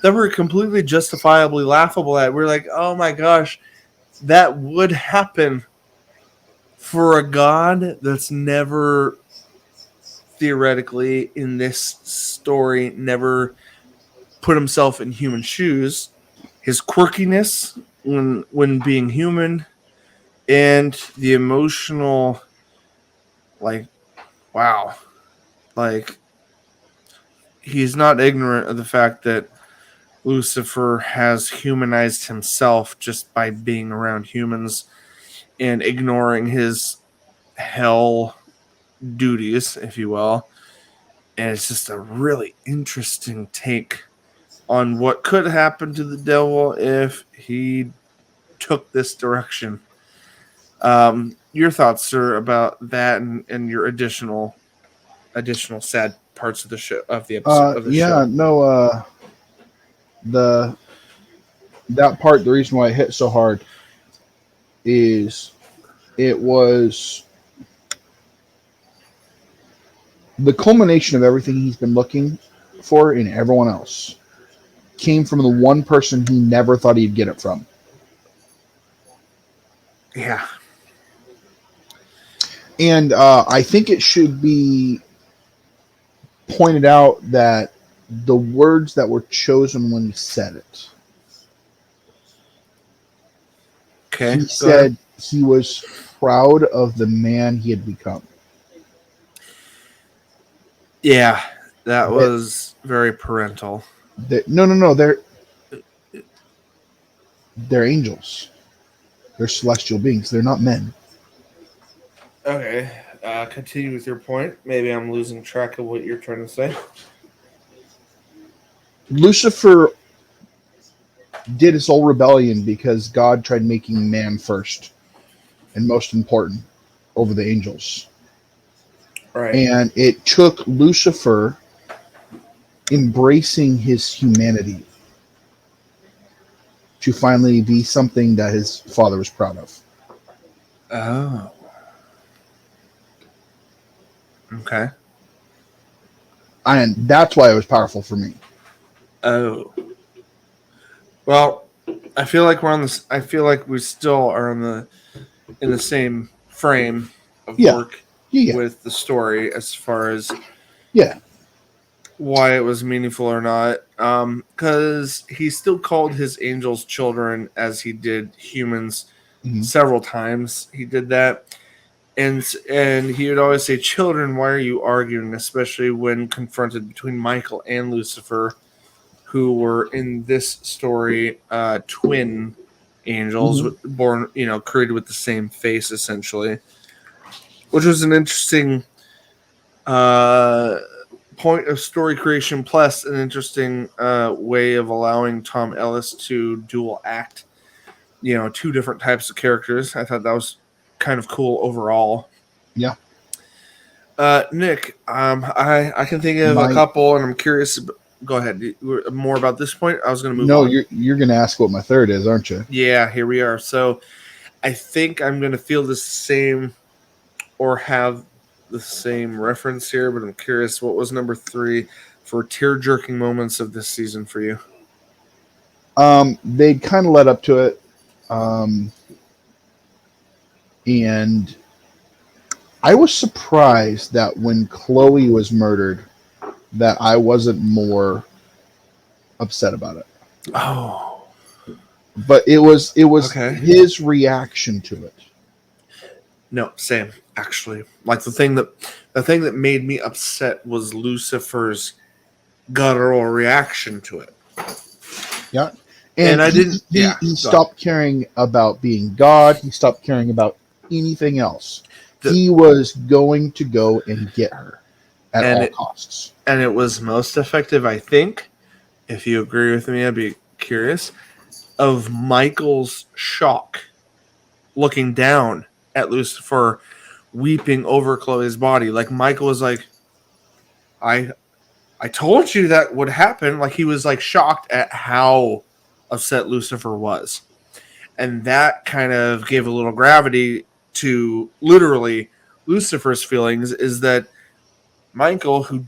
that were completely justifiably laughable at. We're like, oh my gosh, that would happen for a God that's never, theoretically in this story, never put himself in human shoes, his quirkiness when being human, and the emotional, like, wow, like, he's not ignorant of the fact that Lucifer has humanized himself just by being around humans and ignoring his hell duties, if you will. And it's just a really interesting take on what could happen to the devil if he took this direction. Your thoughts, sir, about that and your additional sad parts of the show, of the episode, of the show.
No, that part, the reason why it hit so hard is it was the culmination of everything he's been looking for in everyone else came from the one person he never thought he'd get it from.
Yeah.
And I think it should be pointed out that the words that were chosen when he said it.
Okay.
He said he was proud of the man he had become.
Yeah, that was very parental.
No. They're angels. They're celestial beings. They're not men.
Okay. Continue with your point. Maybe I'm losing track of what you're trying to say.
Lucifer did his whole rebellion because God tried making man first and most important over the angels.
Right.
And it took Lucifer embracing his humanity to finally be something that his father was proud of.
Oh. Okay.
And that's why it was powerful for me.
Oh. Well, I feel like we're on this. I feel like we still are in the same frame of work with the story as far as why it was meaningful or not. Because he still called his angels children as he did humans. Several times he did that. And he would always say, "Children, why are you arguing?" Especially when confronted between Michael and Lucifer, who were in this story twin angels, born, created with the same face, essentially, which was an interesting point of story creation, plus an interesting way of allowing Tom Ellis to dual act, two different types of characters. I thought that was kind of cool overall.
Yeah.
Nick, I can think of a couple, and I'm curious. Go ahead. More about this point. I was going to move on.
No, you're going to ask what my third is, aren't you?
Yeah, here we are. So I think I'm going to feel the same or have the same reference here, but I'm curious, what was number 3 for tear-jerking moments of this season for you?
They kind of led up to it. And I was surprised that when Chloe was murdered, that I wasn't more upset about it.
Oh.
But it was his reaction to it.
No, same, actually. Like the thing that made me upset was Lucifer's guttural reaction to it.
Yeah. And I didn't he stopped caring about being God. He stopped caring about anything else. He was going to go and get her at all costs.
And it was most effective, I think, if you agree with me, I'd be curious, of Michael's shock looking down at Lucifer, weeping over Chloe's body. Like, Michael was like, I told you that would happen. Like, he was like shocked at how upset Lucifer was. And that kind of gave a little gravity to literally Lucifer's feelings, is that Michael, who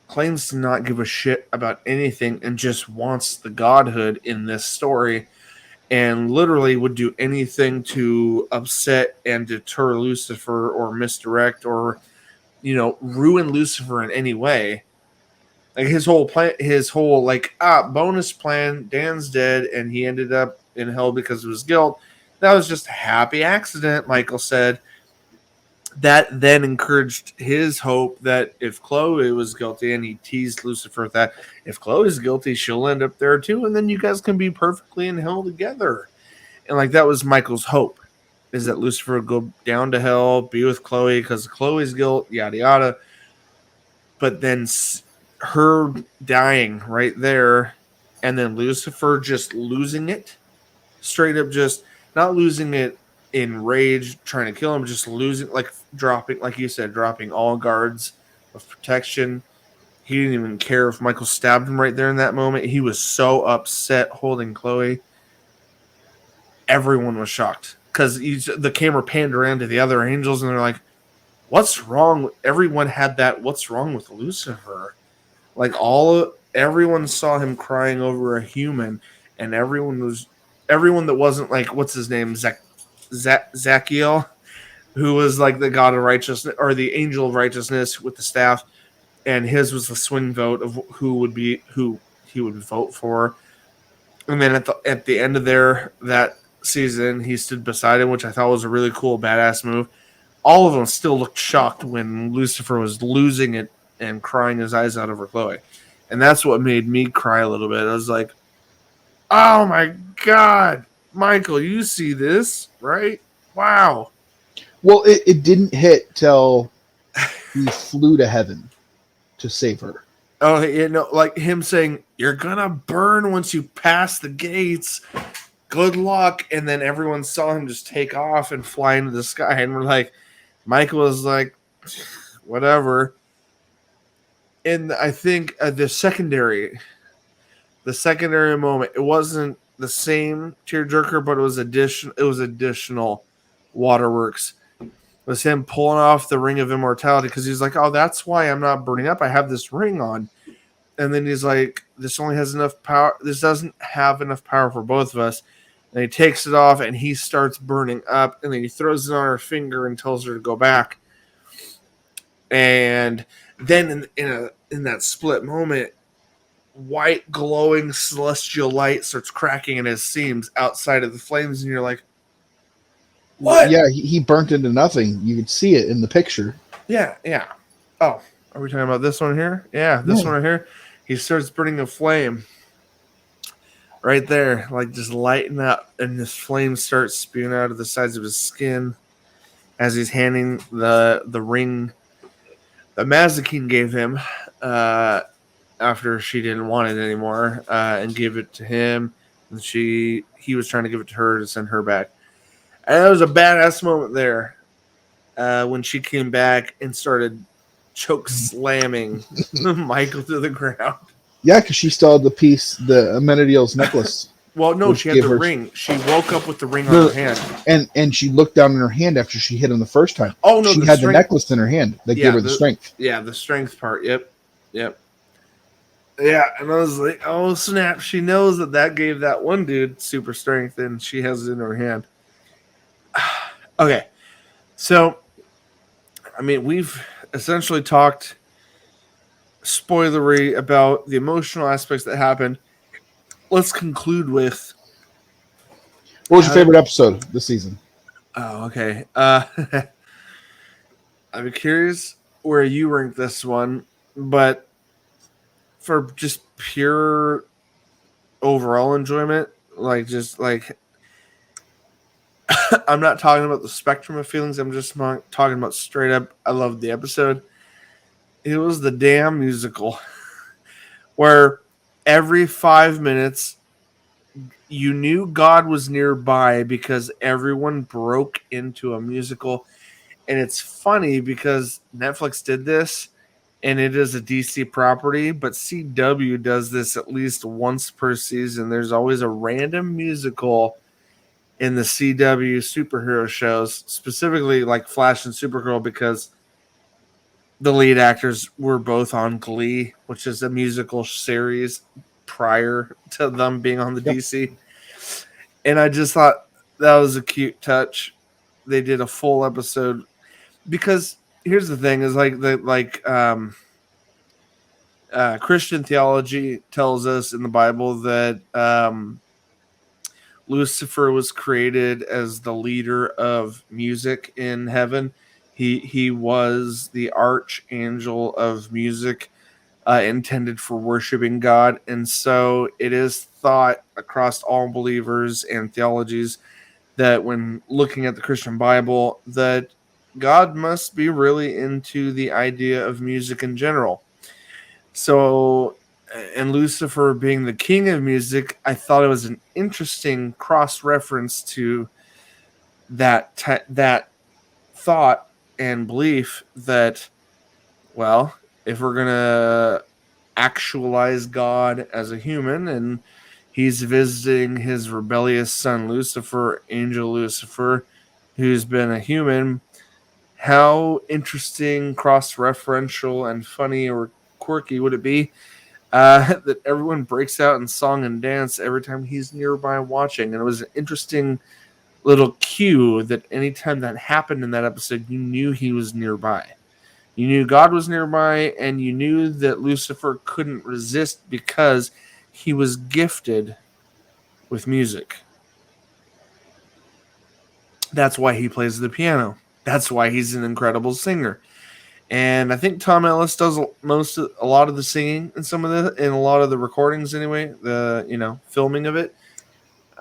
claims to not give a shit about anything and just wants the godhood in this story, and literally would do anything to upset and deter Lucifer or misdirect or, ruin Lucifer in any way. Like his whole plan, bonus plan. Dan's dead, and he ended up in hell because of his guilt. That was just a happy accident, Michael said. That then encouraged his hope that if Chloe was guilty, and he teased Lucifer that if Chloe's guilty, she'll end up there too, and then you guys can be perfectly in hell together. And like that was Michael's hope, is that Lucifer would go down to hell, be with Chloe because of Chloe's guilt, yada yada. But then her dying right there, and then Lucifer just losing it, straight up, just not losing it in rage, trying to kill him, just losing, like dropping, like you said, dropping all guards of protection. He didn't even care if Michael stabbed him right there in that moment. He was so upset holding Chloe. Everyone was shocked because the camera panned around to the other angels, and they're like, "What's wrong?" Everyone had that. What's wrong with Lucifer? Like everyone saw him crying over a human, and everyone that wasn't like, what's his name, Zachiel, who was like the god of righteousness or the angel of righteousness with the staff, and his was the swing vote of who he would vote for. And then at the end of that season, he stood beside him, which I thought was a really cool, badass move. All of them still looked shocked when Lucifer was losing it and crying his eyes out over Chloe. And that's what made me cry a little bit. I was like, oh my God, Michael, you see this, right? Wow.
Well, it didn't hit till he flew to heaven to save her.
Oh, like him saying, you're going to burn once you pass the gates. Good luck. And then everyone saw him just take off and fly into the sky. And we're like, Michael was like, whatever. And I think the secondary moment, it wasn't the same tearjerker, but it was additional waterworks. It was him pulling off the ring of immortality because he's like, oh, that's why I'm not burning up. I have this ring on. And then he's like, this only has enough power. This doesn't have enough power for both of us. And he takes it off and he starts burning up. And then he throws it on her finger and tells her to go back. And then in that split moment, white glowing celestial light starts cracking in his seams outside of the flames. And you're like, what?
Yeah, he burnt into nothing. You could see it in the picture.
Yeah. Oh, are we talking about this one here? Yeah, this one right here. He starts burning a flame right there, like just lighting up, and this flame starts spewing out of the sides of his skin as he's handing the ring that Mazikeen gave him after she didn't want it anymore, and gave it to him. And he was trying to give it to her to send her back. And that was a badass moment there when she came back and started choke slamming Michael to the ground.
Yeah, because she still had the Amenadiel's necklace.
Well, no, she had the ring. She woke up with the ring on her hand.
And she looked down in her hand after she hit him the first time.
Oh, no,
she had the necklace in her hand that gave her the strength.
Yeah, the strength part. Yep. Yeah, and I was like, oh, snap. She knows that gave that one dude super strength, and she has it in her hand. Okay, so, I mean, we've essentially talked spoilery about the emotional aspects that happened. Let's conclude with,
what was your favorite episode this season?
Oh, okay. I'm curious where you rank this one, but for just pure overall enjoyment, I'm not talking about the spectrum of feelings. I'm just talking about straight up, I loved the episode. It was the damn musical where every 5 minutes you knew God was nearby because everyone broke into a musical. And it's funny because Netflix did this and it is a DC property, but CW does this at least once per season. There's always a random musical in the CW superhero shows, specifically like Flash and Supergirl, because the lead actors were both on Glee, which is a musical series prior to them being on the DC. And I just thought that was a cute touch. They did a full episode because here's the thing is Christian theology tells us in the Bible that Lucifer was created as the leader of music in heaven. He was the archangel of music, intended for worshiping God. And so it is thought across all believers and theologies that when looking at the Christian Bible, that God must be really into the idea of music in general. So, and Lucifer being the king of music, I thought it was an interesting cross-reference to that thought and belief that, well, if we're going to actualize God as a human and he's visiting his rebellious son Lucifer, Angel Lucifer, who's been a human, how interesting, cross-referential, and funny or quirky would it be that everyone breaks out in song and dance every time he's nearby watching? And it was an interesting little cue that anytime that happened in that episode, you knew he was nearby. You knew God was nearby, and you knew that Lucifer couldn't resist because he was gifted with music. That's why he plays the piano. That's why he's an incredible singer. And I think Tom Ellis does a lot of the singing in a lot of the recordings anyway, the filming of it.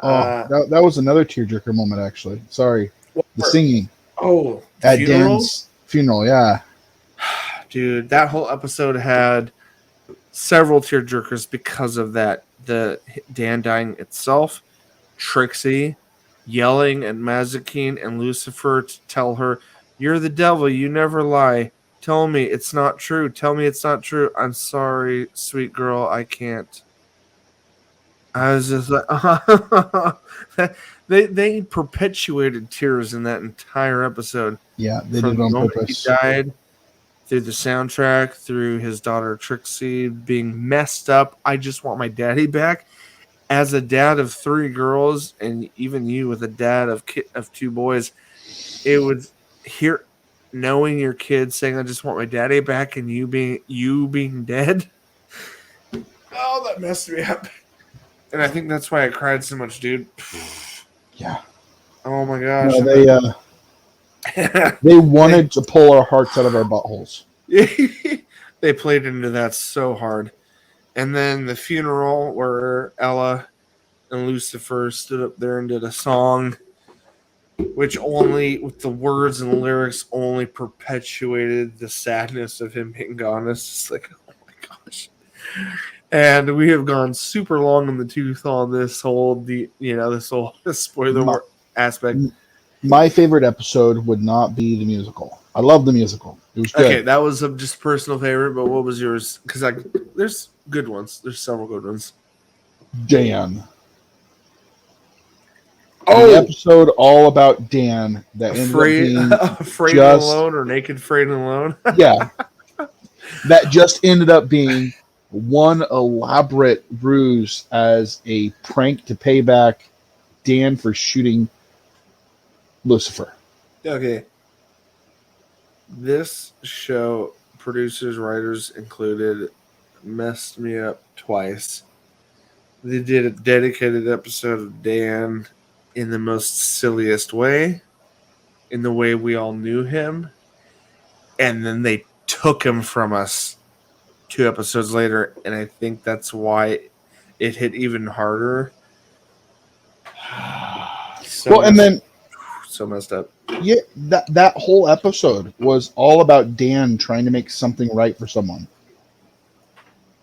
That was another tearjerker moment, actually. Sorry. The singing.
Oh,
at Dan's funeral, yeah.
Dude, that whole episode had several tearjerkers because of that. The Dan dying itself, Trixie yelling at Mazikeen and Lucifer to tell her, "You're the devil, you never lie. Tell me it's not true. Tell me it's not true. I'm sorry, sweet girl, I can't." I was just like, they perpetuated tears in that entire episode.
Yeah, they did on purpose.
He died, through the soundtrack, through his daughter Trixie being messed up. I just want my daddy back. As a dad of 3 girls, and even you with a dad of 2 boys, it would knowing your kid saying, "I just want my daddy back," and you being dead. Oh, that messed me up. And I think that's why I cried so much, dude.
Yeah.
Oh my gosh.
No, they wanted to pull our hearts out of our buttholes.
They played into that so hard. And then the funeral where Ella and Lucifer stood up there and did a song, which only, with the words and the lyrics, only perpetuated the sadness of him being gone. It's just like, oh my gosh. And we have gone super long in the tooth on this whole spoiler aspect.
My favorite episode would not be the musical. I love the musical. It was good.
Okay, that was a just personal favorite, but what was yours? Because there's good ones. There's several good ones.
Dan. Oh, the episode all about Dan that
Afraid and Alone, or Naked, Afraid and Alone.
Yeah, that just ended up being one elaborate ruse as a prank to pay back Dan for shooting Lucifer.
Okay. This show, producers, writers included, messed me up twice. They did a dedicated episode of Dan in the most silliest way, in the way we all knew him, and then they took him from us 2 episodes later, and I think that's why it hit even harder. So messed up.
Yeah, that whole episode was all about Dan trying to make something right for someone.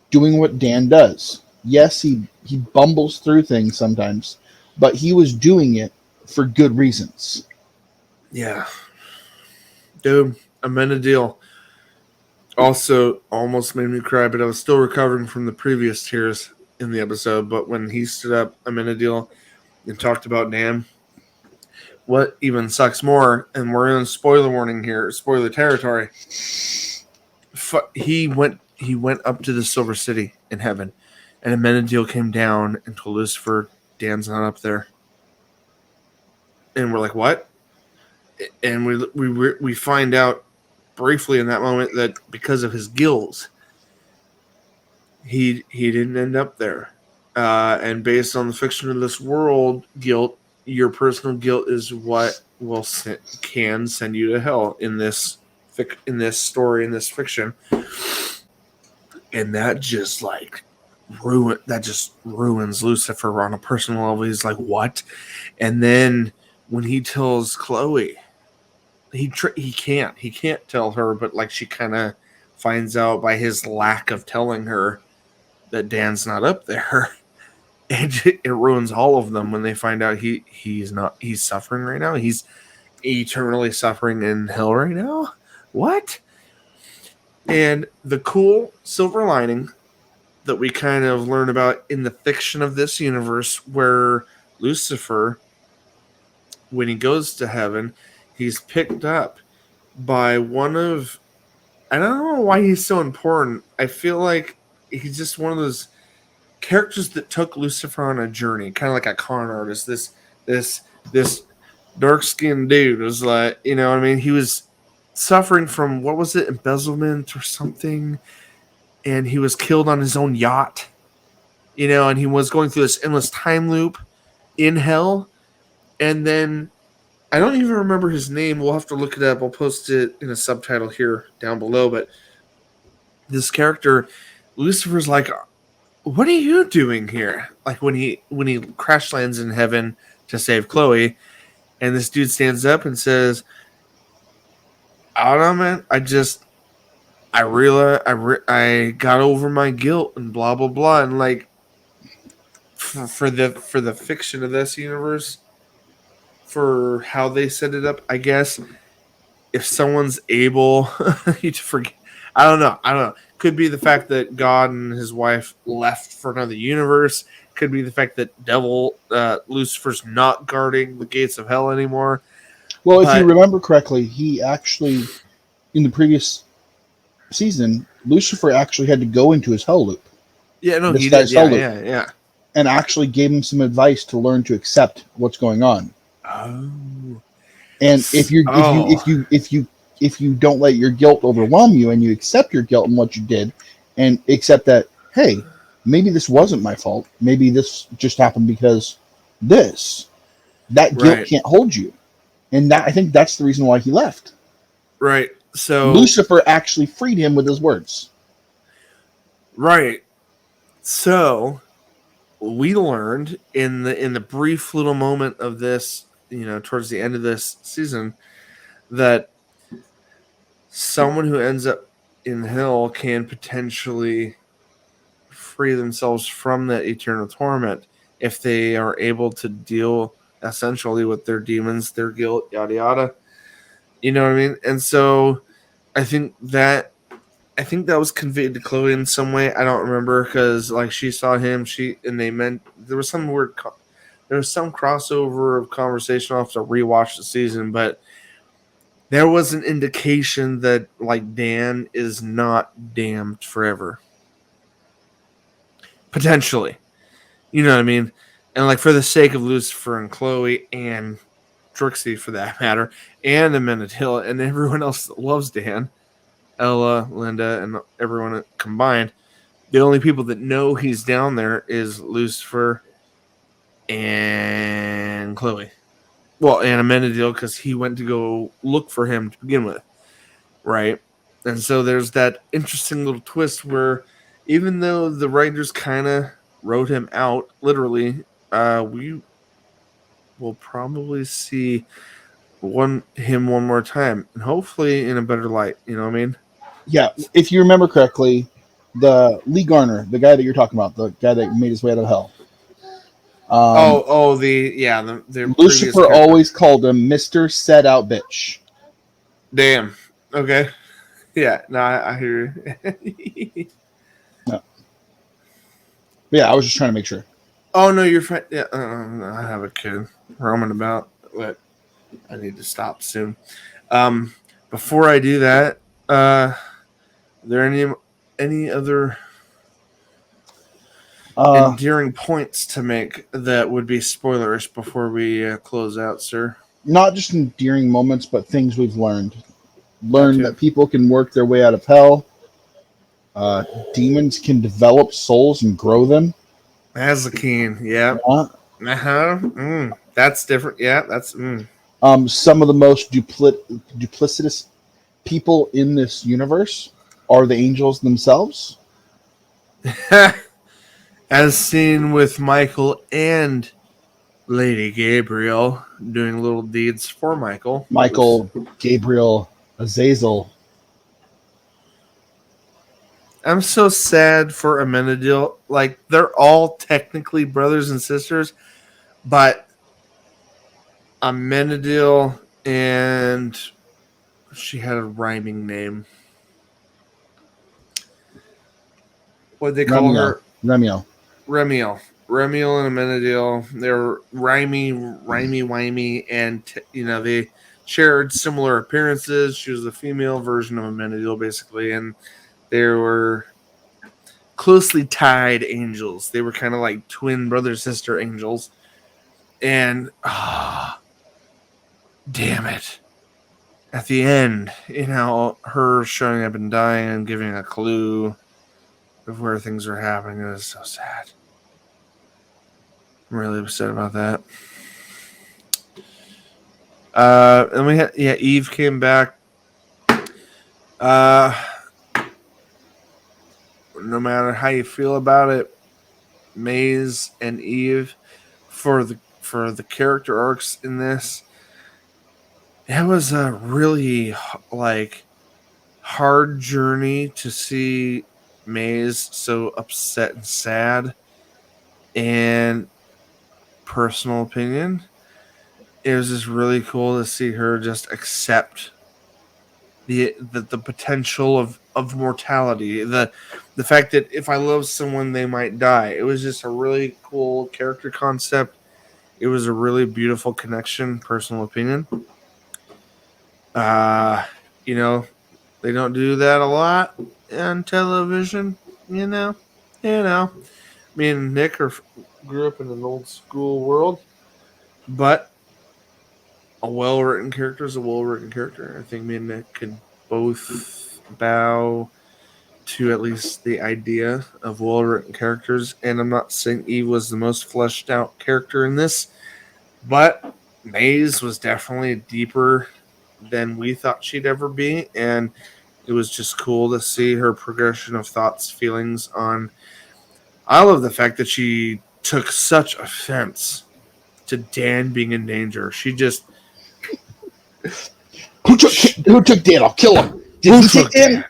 Doing what Dan does. Yes, he bumbles through things sometimes, but he was doing it for good reasons.
Yeah. Dude, Amenadiel also almost made me cry, but I was still recovering from the previous tears in the episode. But when he stood up, Amenadiel, and talked about Dan, what even sucks more, and we're in spoiler warning here, spoiler territory. He went up to the Silver City in heaven, and Amenadiel came down and told Lucifer, "Dan's not up there." And we're like, "What?" And we find out briefly in that moment that because of his gills, he didn't end up there. And based on the fiction of this world, guilt, your personal guilt is what can send you to hell in this story, in this fiction. And that just ruins Lucifer on a personal level. He's like, what? And then when he tells Chloe, he can't tell her, but like she kind of finds out by his lack of telling her that Dan's not up there. And it ruins all of them when they find out he's suffering right now. He's eternally suffering in hell right now. What? And the cool silver lining that we kind of learn about in the fiction of this universe, where Lucifer, when he goes to heaven, he's picked up by one of, I don't know why he's so important. I feel like he's just one of those characters that took Lucifer on a journey, kind of like a con artist. This dark-skinned dude was like, you know what I mean? He was suffering from, what was it, embezzlement or something, and he was killed on his own yacht, you know, and he was going through this endless time loop in hell. And then I don't even remember his name. We'll have to look it up. I'll post it in a subtitle here down below. But this character, Lucifer's like, what are you doing here? Like when he crash lands in heaven to save Chloe, and this dude stands up and says, I don't know, man. I realized I got over my guilt and blah blah blah, and like for the fiction of this universe, for how they set it up, I guess if someone's able to forget, I don't know. Could be the fact that God and his wife left for another universe. Could be the fact that Lucifer's not guarding the gates of hell anymore.
Well, if you remember correctly, he actually, in the previous season, Lucifer actually had to go into his hell loop.
Yeah, no, he did. Yeah.
And actually gave him some advice to learn to accept what's going on.
Oh.
And if you don't let your guilt overwhelm you, and you accept your guilt and what you did, and accept that, hey, maybe this wasn't my fault. Maybe this just happened because that guilt can't hold you. And that, I think that's the reason why he left.
Right. So
Lucifer actually freed him with his words.
Right. So we learned in the brief little moment of this, you know, towards the end of this season, that someone who ends up in hell can potentially free themselves from that eternal torment if they are able to deal essentially with their demons, their guilt, yada yada. You know what I mean? And so I think that was conveyed to Chloe in some way. I don't remember, because like she saw him, there was some crossover of conversation. I'll have to rewatch the season, but there was an indication that like Dan is not damned forever. Potentially. You know what I mean? And like for the sake of Lucifer and Chloe and Trixie for that matter, and Amenadiel and everyone else that loves Dan, Ella, Linda, and everyone combined, the only people that know he's down there is Lucifer and Chloe. Well, and Amenadiel, because he went to go look for him to begin with. Right? And so there's that interesting little twist where even though the writers kind of wrote him out, literally, we will probably see him one more time, and hopefully in a better light. You know what I mean?
Yeah. If you remember correctly, the Lee Garner, the guy that you're talking about, the guy that made his way out of hell.
The
Lucifer always called him Mr. Set Out Bitch.
Damn. Okay. Yeah. No, I hear you.
No. Yeah, I was just trying to make sure.
Oh no, you're fine. Yeah, I have a kid roaming about, but I need to stop soon. Before I do that, are there any other endearing points to make that would be spoilerish before we close out, sir?
Not just endearing moments, but things we've learned. Learned that people can work their way out of hell. Demons can develop souls and grow them.
Mazakine, yeah. That's different. Yeah, that's.
Some of the most duplicitous people in this universe are the angels themselves.
As seen with Michael and Lady Gabriel doing little deeds for Michael.
Michael, Gabriel, Azazel.
I'm so sad for Amenadiel. Like, they're all technically brothers and sisters, but Amenadiel and she had a rhyming name. What'd they call her?
Remiel.
Remiel and Amenadiel. They're rhymey, and they shared similar appearances. She was a female version of Amenadiel, basically, and they were closely tied angels. They were kind of like twin brother-sister angels. And, damn it. At the end, her showing up and dying and giving a clue of where things are happening, it was so sad. I'm really upset about that. And we had, Eve came back. No matter how you feel about it, Maze and Eve for the character arcs in this, it was a really hard journey to see Maze so upset and sad. And personal opinion, it was just really cool to see her just accept the potential of mortality, the fact that if I love someone, they might die. It was just a really cool character concept. It was a really beautiful connection, personal opinion. They don't do that a lot on television, Me and Nick grew up in an old school world, but a well-written character is a well-written character. I think me and Nick could both bow to at least the idea of well-written characters. And I'm not saying Eve was the most fleshed out character in this, but Maze was definitely deeper than we thought she'd ever be. And it was just cool to see her progression of thoughts, feelings on. I love the fact that she took such offense to Dan being in danger. She just.
Who took Dan? I'll kill him. Did he take Dan?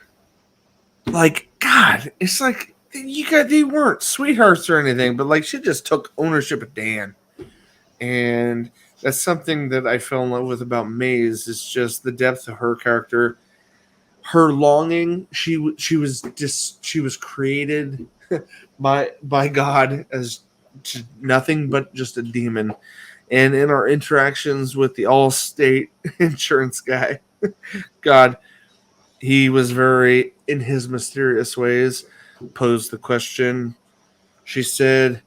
God, it's like they weren't sweethearts or anything, but she just took ownership of Dan. And that's something that I fell in love with about Maze, is just the depth of her character, her longing. She was created by God as nothing but just a demon. And in our interactions with the Allstate insurance guy, God, he was very, in his mysterious ways, posed the question. She said,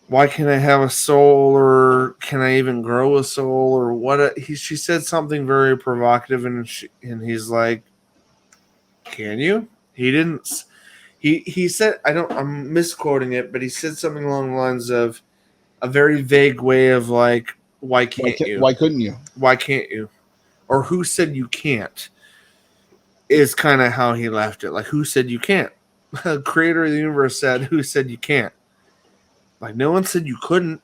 why can't I have a soul, or can I even grow a soul, or what? She said something very provocative, and he's like, can you? He didn't. He said, I'm misquoting it, but he said something along the lines of a very vague way of why can't you?
Why couldn't you?
Why can't you? Or who said you can't? Is kind of how he left it. Who said you can't? The creator of the universe said, who said you can't? No one said you couldn't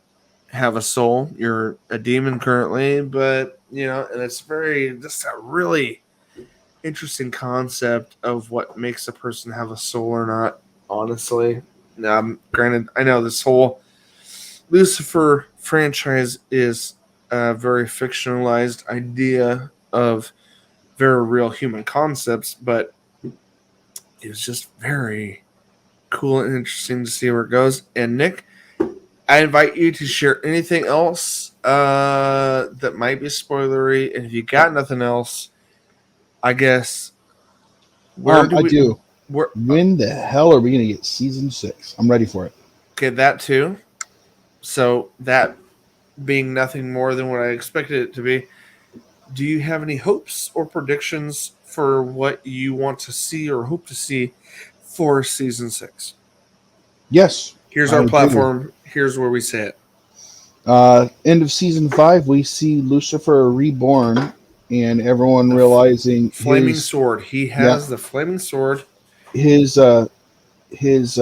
have a soul. You're a demon currently, but, and it's just a really interesting concept of what makes a person have a soul or not, honestly. Granted, I know this whole Lucifer franchise is a very fictionalized idea of very real human concepts, but it was just very cool and interesting to see where it goes. And Nick, I invite you to share anything else that might be spoilery, and if you got nothing else, I guess.
When the hell are we going to get season 6? I'm ready for it.
Okay, that too. So that being nothing more than what I expected it to be, do you have any hopes or predictions for what you want to see or hope to see for season 6?
Yes.
Here's
I
our
agree.
platform. Here's where we say it.
End of season 5, we see Lucifer reborn, and everyone realizing
Flaming
his
sword. He has the flaming sword.
his
Everyone is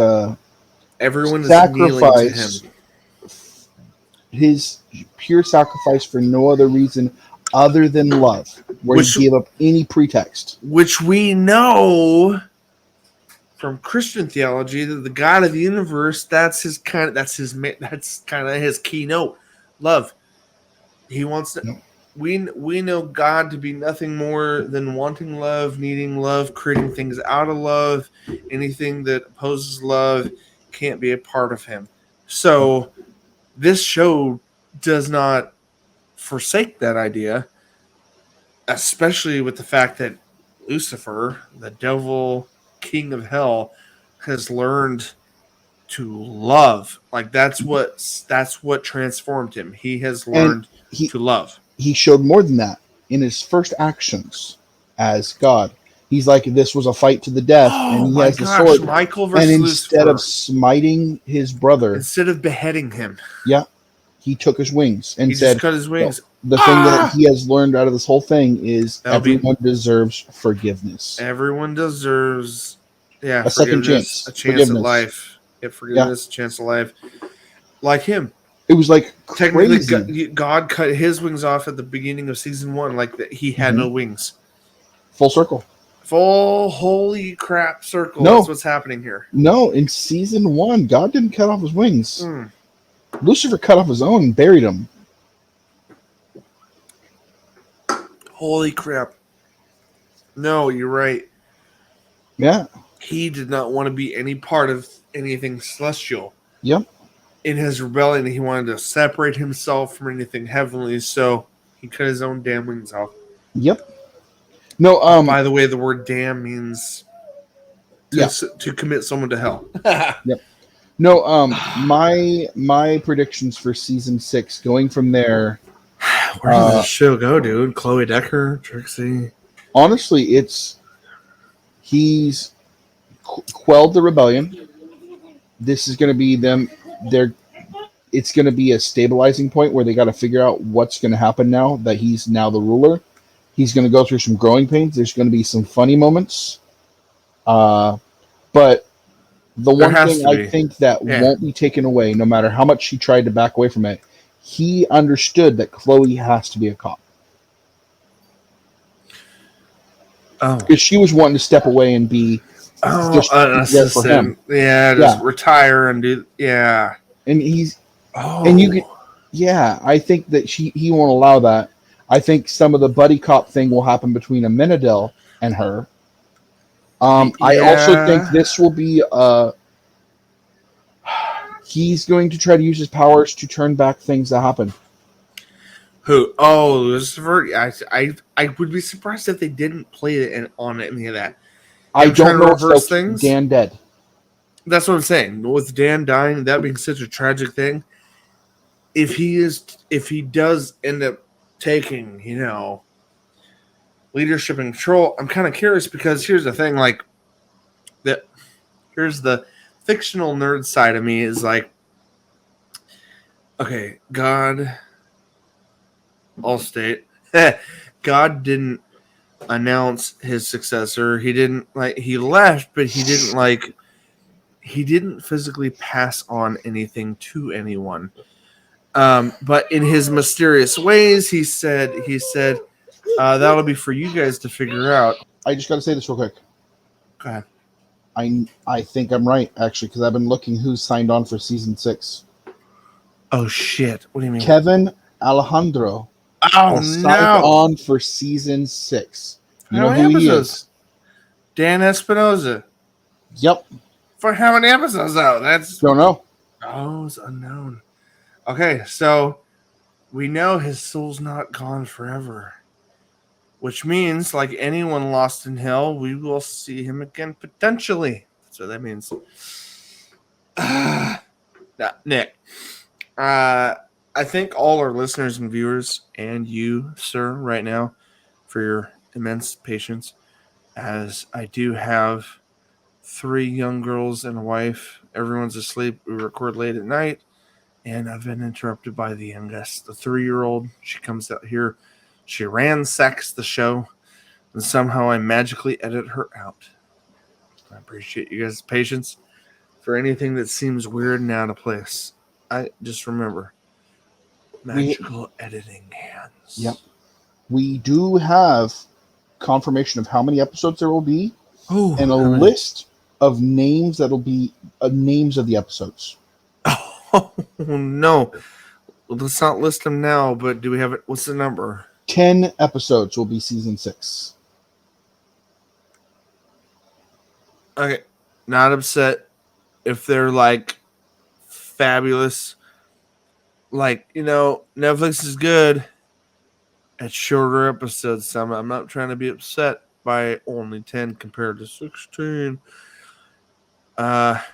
kneeling to him.
sacrifice, his pure sacrifice for no other reason other than love, where he gave up any pretext.
Which we know from Christian theology that the God of the universe, that's kind of his keynote. Love. He wants to.
No.
We know God to be nothing more than wanting love, needing love, creating things out of love. Anything that opposes love can't be a part of him. So this show does not forsake that idea, especially with the fact that Lucifer, the devil, king of hell, has learned to love. Like that's what transformed him. He has learned to love.
He showed more than that in his first actions as God. He's like, this was a fight to the death, and he has the sword.
Michael versus
and instead
Lucifer,
of smiting his brother,
instead of beheading him,
he took his wings and
he
said,
just cut his wings.
The thing that he has learned out of this whole thing is everyone deserves forgiveness.
Everyone deserves
a second chance.
A chance at life. Forgiveness, a chance at life. Like him.
It was like
technically
crazy.
God cut his wings off at the beginning of season 1, like that he had no wings.
Full circle.
Full holy crap circle.
No.
That's what's happening here.
No, in season 1, God didn't cut off his wings. Lucifer cut off his own and buried him.
Holy crap. No, you're right.
Yeah.
He did not want to be any part of anything celestial.
Yep.
In his rebellion, he wanted to separate himself from anything heavenly, so he cut his own damn wings off.
Yep. No,
by the way, the word damn means to commit someone to hell.
Yep. No, my predictions for season 6, going from there.
Where does this show go, dude? Chloe Decker, Trixie.
Honestly, he's quelled the rebellion. This is going to be them. It's going to be a stabilizing point where they got to figure out what's going to happen now that he's now the ruler. He's going to go through some growing pains. There's going to be some funny moments. But the one thing I think that won't be taken away, no matter how much he tried to back away from it, he understood that Chloe has to be a cop.
Oh.
Because she was wanting to step away and be
an assistant. For him. Yeah, just retire and do. Yeah.
And he's. Oh. And you can. Yeah, I think that he won't allow that. I think some of the buddy cop thing will happen between Amenadiel and her. I also think this will be he's going to try to use his powers to turn back things that happen.
Who? Oh, Lucifer. I would be surprised if they didn't play it on any of that.
I don't know if things. Dan dead.
That's what I'm saying. With Dan dying, that being such a tragic thing, if he does end up taking, leadership and control, I'm kind of curious because here's the thing, here's the fictional nerd side of me is like, okay, God, I'll state, God didn't announce his successor. He didn't he left, but he didn't physically pass on anything to anyone. But in his mysterious ways, he said, that'll be for you guys to figure out.
I just got to say this real quick.
Go ahead.
I think I'm right, actually, because I've been looking who's signed on for season 6.
Oh, shit. What do you mean?
Kevin Alejandro signed on for season 6. You know who he is?
Dan Espinoza.
Yep.
For how many episodes, though?
Don't know.
Oh, it's unknown. Okay, so we know his soul's not gone forever, which means, like anyone lost in hell, we will see him again potentially. That's what that means. Nick, I thank all our listeners and viewers and you, sir, right now for your immense patience. as I do have 3 young girls and a wife. Everyone's asleep. We record late at night, and I've been interrupted by the youngest, the 3-year-old. She comes out here. She ransacks the show, and somehow I magically edit her out. I appreciate you guys' patience for anything that seems weird and out of place. I just remember magical editing hands.
Yep. We do have confirmation of how many episodes there will be, and a list of names that'll be names of the episodes.
Oh no! Well, let's not list them now. But do we have it? What's the number?
10 episodes will be season 6.
Okay, not upset if they're like fabulous. Like, you know, Netflix is good at shorter episodes. So I'm not trying to be upset by only 10 compared to 16. But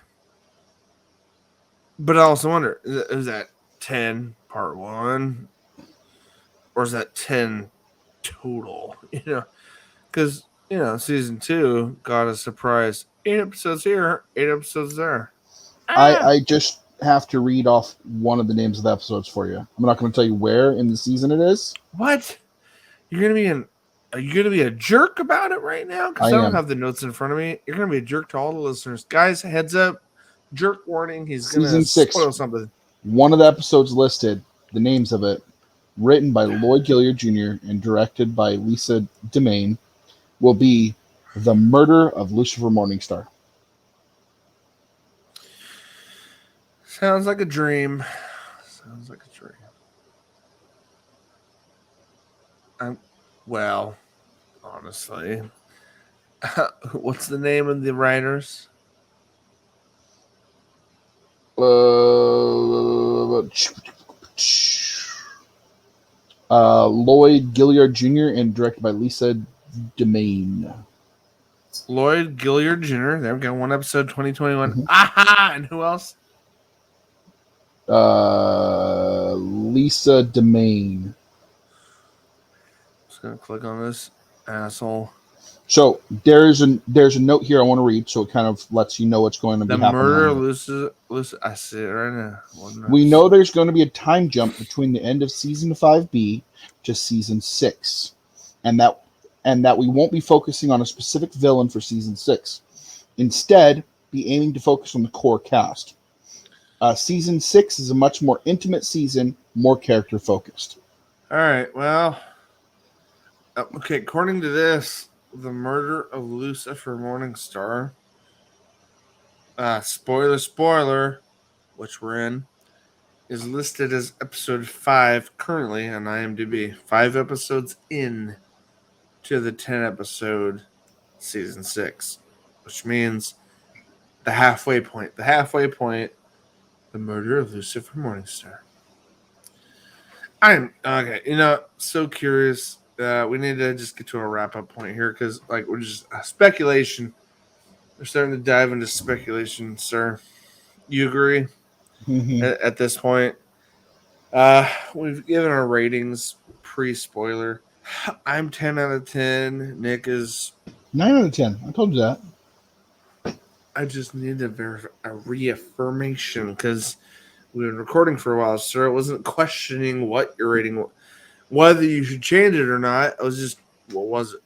I also wonder, is that 10 part 1? Or is that 10 total? You know, because, you know, season 2 got a surprise. 8 episodes here, 8 episodes there.
I just have to read off one of the names of the episodes for you. I'm not going to tell you where in the season it is.
What? Are you gonna be a jerk about it right now? Because I don't have the notes in front of me. You're gonna be a jerk to all the listeners. Guys, heads up. Jerk warning. He's gonna
Season 6,
spoil something.
One of the episodes listed, the names of it, written by Lloyd Gilliard Jr. and directed by Lisa Demain, will be The Murder of Lucifer Morningstar.
Sounds like a dream. Sounds like a dream. Well, honestly, what's the name of the writers?
Lloyd Gilliard Jr. and directed by Lisa Demain.
Lloyd Gilliard Jr. There we go. 1 episode, 2021. Mm-hmm. Aha! And who else?
Lisa Demain.
Just gonna click on this asshole.
So there's a note here I want to read, so it kind of lets you know what's going to be happening.
The murder of Lucifer. I see it right now.
We know there's going to be a time jump between the end of season 5B to season 6, and that we won't be focusing on a specific villain for season 6. Instead, be aiming to focus on the core cast. Season 6 is a much more intimate season, more character focused.
All right. Well, okay. According to this, The Murder of Lucifer Morningstar. Spoiler, which we're in, is listed as episode 5 currently on IMDb. 5 episodes in to the 10 episode season 6, which means the halfway point. The Murder of Lucifer Morningstar. I'm okay. You know, so curious. We need to just get to a wrap-up point here because, like, we're just speculation. We're starting to dive into speculation, sir. You agree?
Mm-hmm.
At this point, we've given our ratings pre-spoiler. I'm 10 out of 10. Nick is
9 out of 10. I told you that.
I just need a reaffirmation because we've been recording for a while, sir. I wasn't questioning what your rating was. Whether you should change it or not, I was just, what was it?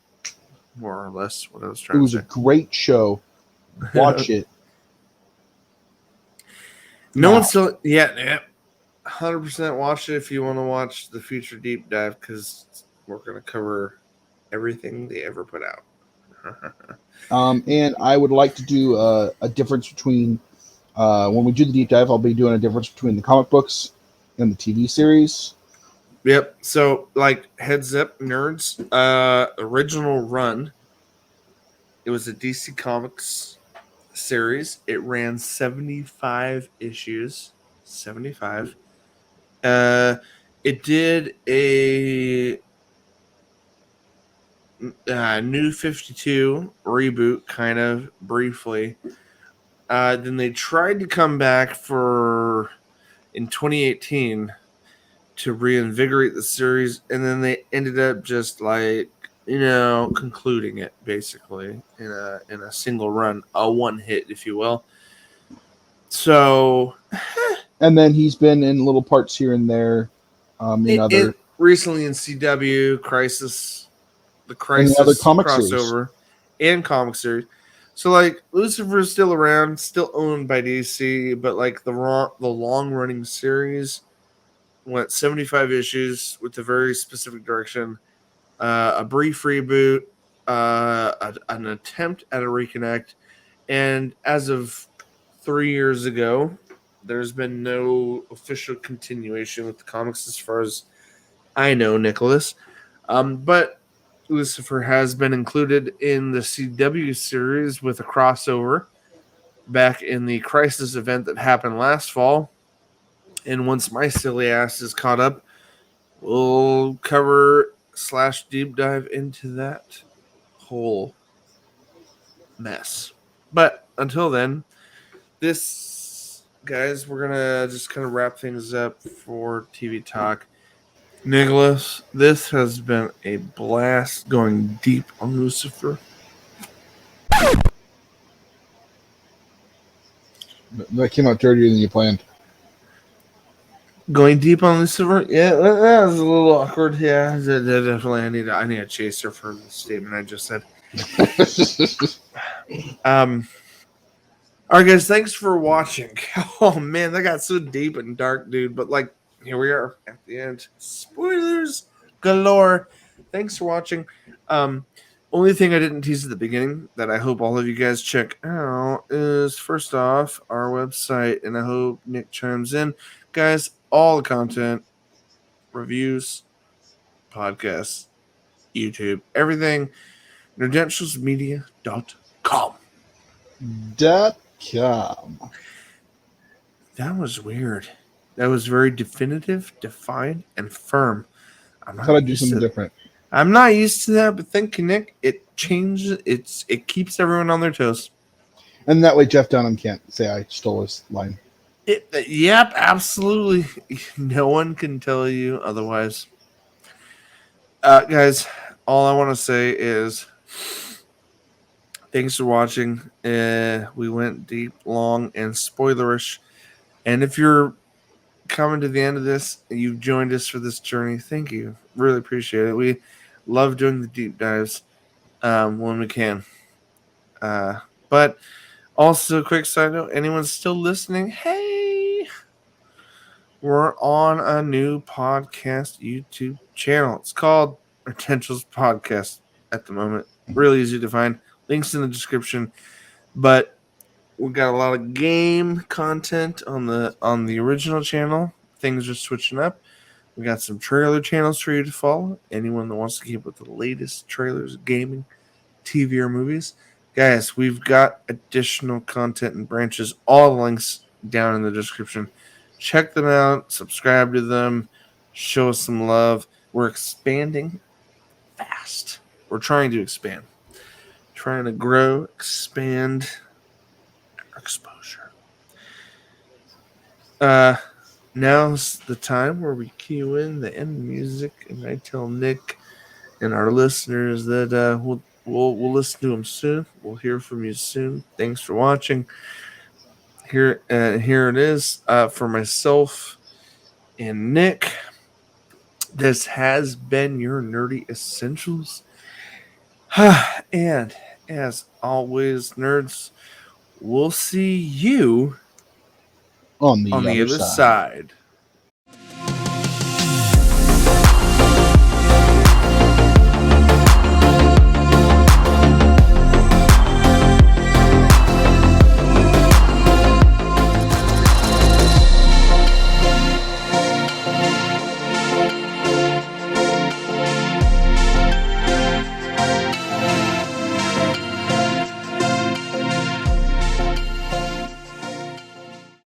More or less what I was trying to say.
It was a great show. Watch it.
No one's still, yeah, 100% watch it if you want to watch the future deep dive because we're going to cover everything they ever put out.
And I would like to do a difference between, when we do the deep dive, I'll be doing a difference between the comic books and the TV series.
Yep. So, like, heads up, nerds. Original run. It was a DC Comics series. It ran 75 issues. 75. It did a New 52 reboot, kind of briefly. Then they tried to come back in 2018 to reinvigorate the series, and then they ended up just like concluding it basically in a single run, a one hit, if you will. So,
And then he's been in little parts here and there, in other
recently in CW Crisis, the Crisis
other comic
crossover, and comic series. So like Lucifer is still around, still owned by DC, but like the long running series went 75 issues with a very specific direction, a brief reboot, an attempt at a reconnect, and as of 3 years ago, there's been no official continuation with the comics as far as I know, Nicholas. But Lucifer has been included in the CW series with a crossover back in the Crisis event that happened last fall. And once my silly ass is caught up, we'll cover / deep dive into that whole mess. But until then, guys, we're gonna just kind of wrap things up for TV Talk. Nicholas, this has been a blast going deep on Lucifer.
that came out dirtier than you planned.
Going deep on Lucifer? Yeah, that was a little awkward. Yeah, definitely. I need a chaser for the statement I just said. All right, guys, thanks for watching. Oh man, that got so deep and dark, dude. But like, here we are at the end. Spoilers galore. Thanks for watching. Only thing I didn't tease at the beginning that I hope all of you guys check out is, first off, our website, and I hope Nick chimes in. Guys, all the content, reviews, podcasts, YouTube, everything, nerdentialsmedia.com.
.com.
That was weird. That was very definitive, defined, and firm.
I thought I'd do something different.
I'm not used to that, but thank you, Nick. It changes. It keeps everyone on their toes.
And that way Jeff Dunham can't say I stole his line.
Yep, absolutely. No one can tell you otherwise. Guys, all I want to say is thanks for watching. We went deep, long, and spoilerish. And if you're coming to the end of this and you've joined us for this journey, thank you. Really appreciate it. We love doing the deep dives when we can. But also, quick side note, anyone still listening, hey, we're on a new podcast YouTube channel. It's called Nerdentials Podcast at the moment. Really easy to find. Links in the description. But we got a lot of game content on the original channel. Things are switching up. We got some trailer channels for you to follow. Anyone that wants to keep with the latest trailers, gaming, TV, or movies. Guys, we've got additional content and branches. All the links down in the description. Check them out. Subscribe to them. Show us some love. We're expanding fast. We're trying to expand. Trying to grow, expand our exposure. Now's the time where we cue in the end music, and I tell Nick and our listeners that we'll listen to them soon. We'll hear from you soon. Thanks for watching. Here it is for myself and Nick. This has been your Nerdy Essentials. And as always, nerds, we'll see you
on the
other side.